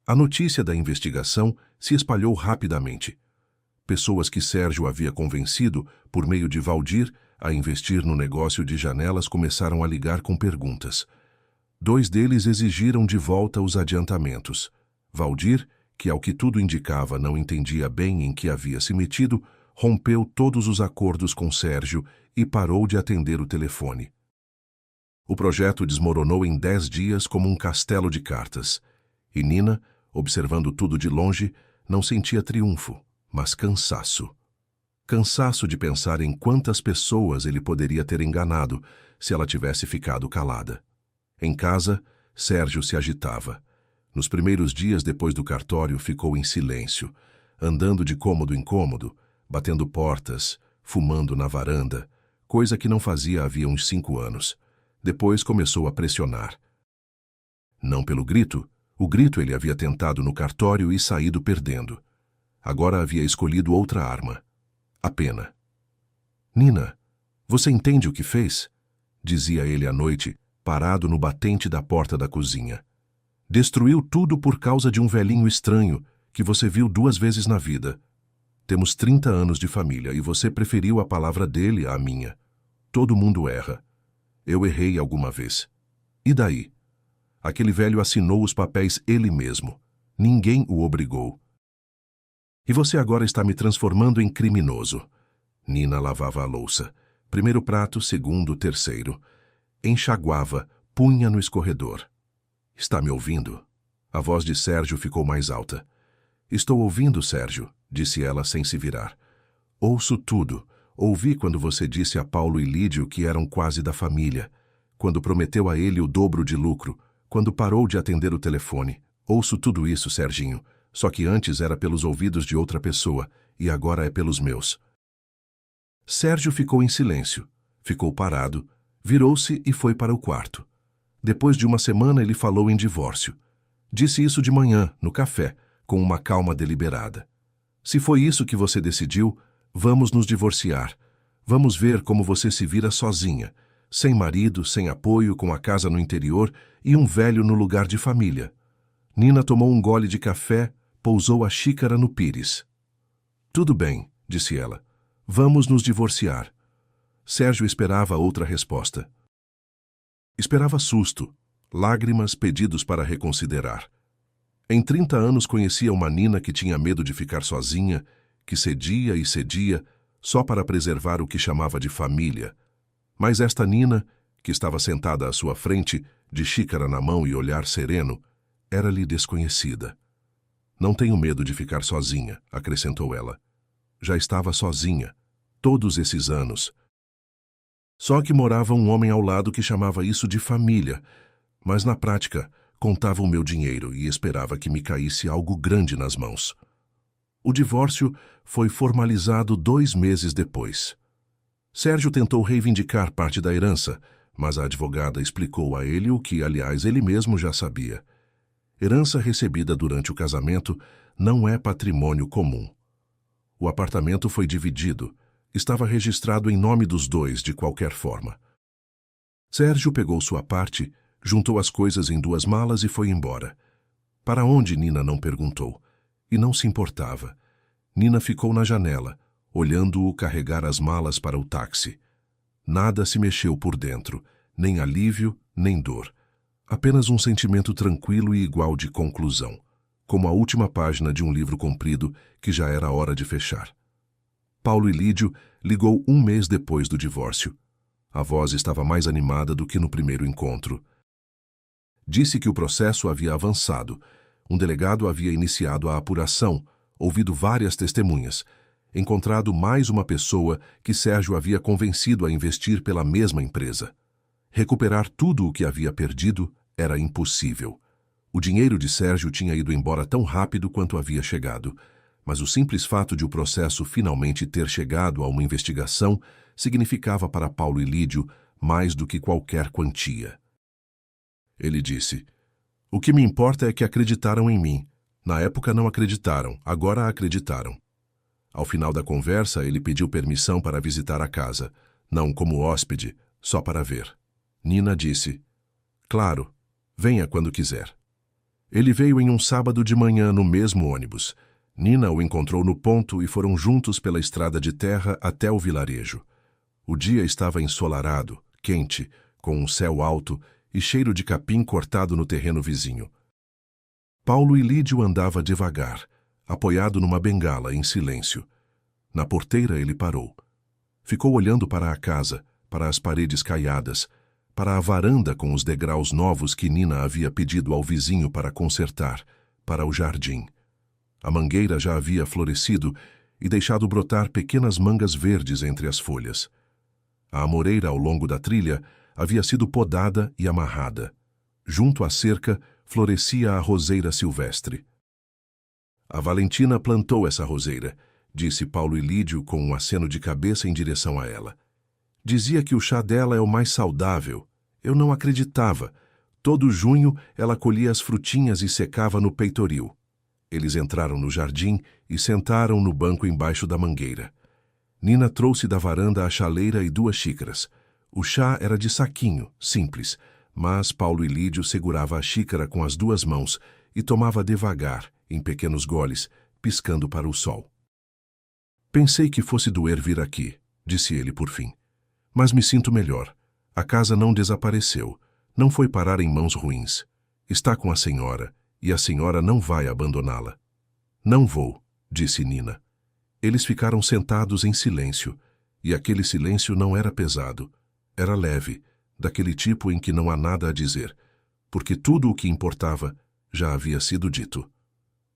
S1: A notícia da investigação se espalhou rapidamente. Pessoas que Sérgio havia convencido, por meio de Valdir, a investir no negócio de janelas começaram a ligar com perguntas. 2 deles exigiram de volta os adiantamentos. Valdir, que ao que tudo indicava não entendia bem em que havia se metido, rompeu todos os acordos com Sérgio e parou de atender o telefone. O projeto desmoronou em 10 dias como um castelo de cartas. E Nina, observando tudo de longe, não sentia triunfo, mas cansaço. Cansaço de pensar em quantas pessoas ele poderia ter enganado se ela tivesse ficado calada. Em casa, Sérgio se agitava. Nos primeiros dias depois do cartório ficou em silêncio, andando de cômodo em cômodo, batendo portas, fumando na varanda, coisa que não fazia havia uns 5 anos. Depois começou a pressionar. Não pelo grito, o grito ele havia tentado no cartório e saído perdendo. Agora havia escolhido outra arma. A pena. Nina, você entende o que fez? Dizia ele à noite, parado no batente da porta da cozinha. Destruiu tudo por causa de um velhinho estranho que você viu 2 vezes na vida. Temos 30 anos de família e você preferiu a palavra dele à minha. Todo mundo erra. Eu errei alguma vez. E daí? Aquele velho assinou os papéis ele mesmo. Ninguém o obrigou. E você agora está me transformando em criminoso. Nina lavava a louça. Primeiro prato, segundo, terceiro. Enxaguava, punha no escorredor. Está me ouvindo? A voz de Sérgio ficou mais alta. Estou ouvindo, Sérgio, disse ela sem se virar. Ouço tudo. Ouvi quando você disse a Paulo e Lídio que eram quase da família. Quando prometeu a ele o dobro de lucro. Quando parou de atender o telefone. Ouço tudo isso, Serginho. Só que antes era pelos ouvidos de outra pessoa, e agora é pelos meus. Sérgio ficou em silêncio. Ficou parado, virou-se e foi para o quarto. Depois de uma semana ele falou em divórcio. Disse isso de manhã, no café, com uma calma deliberada. Se foi isso que você decidiu, vamos nos divorciar. Vamos ver como você se vira sozinha, sem marido, sem apoio, com a casa no interior e um velho no lugar de família. Nina tomou um gole de café, pousou a xícara no pires. Tudo bem, disse ela. Vamos nos divorciar. Sérgio esperava outra resposta. Esperava susto, lágrimas, pedidos para reconsiderar. Em 30 anos conhecia uma Nina que tinha medo de ficar sozinha, que cedia e cedia, só para preservar o que chamava de família. Mas esta Nina, que estava sentada à sua frente, de xícara na mão e olhar sereno, era-lhe desconhecida. Não tenho medo de ficar sozinha, acrescentou ela. Já estava sozinha, todos esses anos. Só que morava um homem ao lado que chamava isso de família, mas na prática contava o meu dinheiro e esperava que me caísse algo grande nas mãos. O divórcio foi formalizado 2 meses depois. Sérgio tentou reivindicar parte da herança, mas a advogada explicou a ele o que, aliás, ele mesmo já sabia. Herança recebida durante o casamento não é patrimônio comum. O apartamento foi dividido, estava registrado em nome dos 2 de qualquer forma. Sérgio pegou sua parte, juntou as coisas em 2 malas e foi embora. Para onde Nina não perguntou, e não se importava. Nina ficou na janela, olhando-o carregar as malas para o táxi. Nada se mexeu por dentro, nem alívio, nem dor. Apenas um sentimento tranquilo e igual de conclusão, como a última página de um livro comprido que já era hora de fechar. Paulo e Lídio ligou 1 mês depois do divórcio. A voz estava mais animada do que no primeiro encontro. Disse que o processo havia avançado. Um delegado havia iniciado a apuração, ouvido várias testemunhas, encontrado mais uma pessoa que Sérgio havia convencido a investir pela mesma empresa. Recuperar tudo o que havia perdido era impossível. O dinheiro de Sérgio tinha ido embora tão rápido quanto havia chegado, mas o simples fato de o processo finalmente ter chegado a uma investigação significava para Paulo e Lídio mais do que qualquer quantia. Ele disse: "O que me importa é que acreditaram em mim. Na época não acreditaram, agora acreditaram." Ao final da conversa, ele pediu permissão para visitar a casa, não como hóspede, só para ver. Nina disse: "Claro, venha quando quiser." Ele veio em um sábado de manhã no mesmo ônibus. Nina o encontrou no ponto e foram juntos pela estrada de terra até o vilarejo. O dia estava ensolarado, quente, com um céu alto e cheiro de capim cortado no terreno vizinho. Paulo e Lídio andava devagar, apoiado numa bengala, em silêncio. Na porteira ele parou. Ficou olhando para a casa, para as paredes caiadas, para a varanda com os degraus novos que Nina havia pedido ao vizinho para consertar, para o jardim. A mangueira já havia florescido e deixado brotar pequenas mangas verdes entre as folhas. A amoreira ao longo da trilha havia sido podada e amarrada. Junto à cerca florescia a roseira silvestre. "A Valentina plantou essa roseira", disse Paulo e Lídio com um aceno de cabeça em direção a ela. "Dizia que o chá dela é o mais saudável. Eu não acreditava. Todo junho ela colhia as frutinhas e secava no peitoril." Eles entraram no jardim e sentaram no banco embaixo da mangueira. Nina trouxe da varanda a chaleira e 2 xícaras. O chá era de saquinho, simples, mas Paulo e Lídio segurava a xícara com as 2 mãos e tomava devagar, em pequenos goles, piscando para o sol. "Pensei que fosse doer vir aqui", disse ele por fim. "Mas me sinto melhor. A casa não desapareceu, não foi parar em mãos ruins. Está com a senhora, e a senhora não vai abandoná-la." "Não vou", disse Nina. Eles ficaram sentados em silêncio, e aquele silêncio não era pesado, era leve, daquele tipo em que não há nada a dizer, porque tudo o que importava já havia sido dito.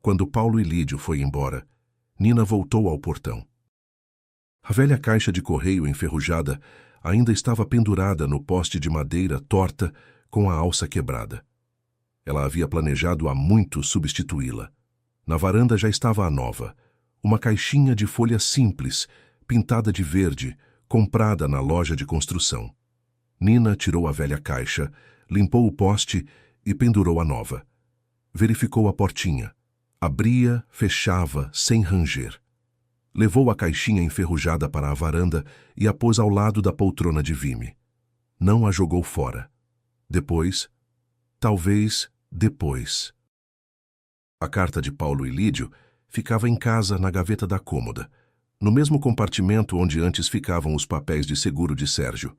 S1: Quando Paulo e Lídio foi embora, Nina voltou ao portão. A velha caixa de correio enferrujada ainda estava pendurada no poste de madeira torta com a alça quebrada. Ela havia planejado há muito substituí-la. Na varanda já estava a nova, uma caixinha de folha simples, pintada de verde, comprada na loja de construção. Nina tirou a velha caixa, limpou o poste e pendurou a nova. Verificou a portinha. Abria, fechava, sem ranger. Levou a caixinha enferrujada para a varanda e a pôs ao lado da poltrona de vime. Não a jogou fora. Depois, talvez depois. A carta de Paulo e Lídio ficava em casa na gaveta da cômoda, no mesmo compartimento onde antes ficavam os papéis de seguro de Sérgio.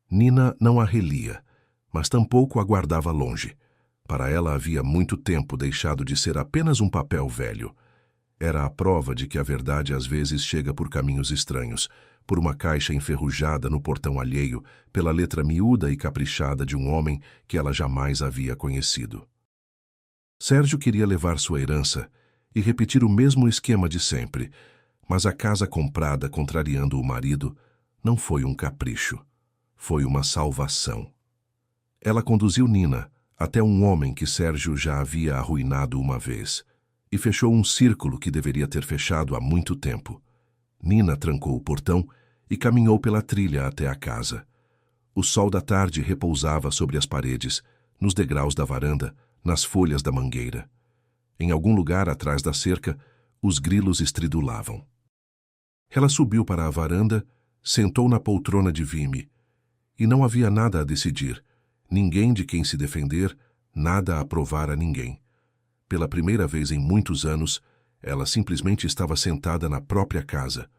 S1: Nina não a relia, mas tampouco a guardava longe. Para ela havia muito tempo deixado de ser apenas um papel velho. Era a prova de que a verdade às vezes chega por caminhos estranhos, por uma caixa enferrujada no portão alheio, pela letra miúda e caprichada de um homem que ela jamais havia conhecido. Sérgio queria levar sua herança e repetir o mesmo esquema de sempre, mas a casa comprada contrariando o marido não foi um capricho, foi uma salvação. Ela conduziu Nina até um homem que Sérgio já havia arruinado uma vez e fechou um círculo que deveria ter fechado há muito tempo. Nina trancou o portão e caminhou pela trilha até a casa. O sol da tarde repousava sobre as paredes, nos degraus da varanda, nas folhas da mangueira. Em algum lugar atrás da cerca, os grilos estridulavam. Ela subiu para a varanda, sentou na poltrona de vime. E não havia nada a decidir, ninguém de quem se defender, nada a provar a ninguém. Pela primeira vez em muitos anos, ela simplesmente estava sentada na própria casa.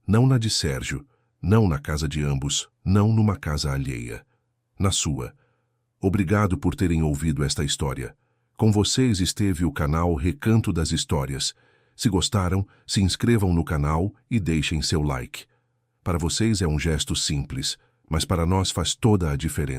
S1: Não na de Sérgio, não na casa de ambos, não numa casa alheia. Na sua. Obrigado por terem ouvido esta história. Com vocês esteve o canal Recanto das Histórias. Se gostaram, se inscrevam no canal e deixem seu like. Para vocês é um gesto simples, mas para nós faz toda a diferença.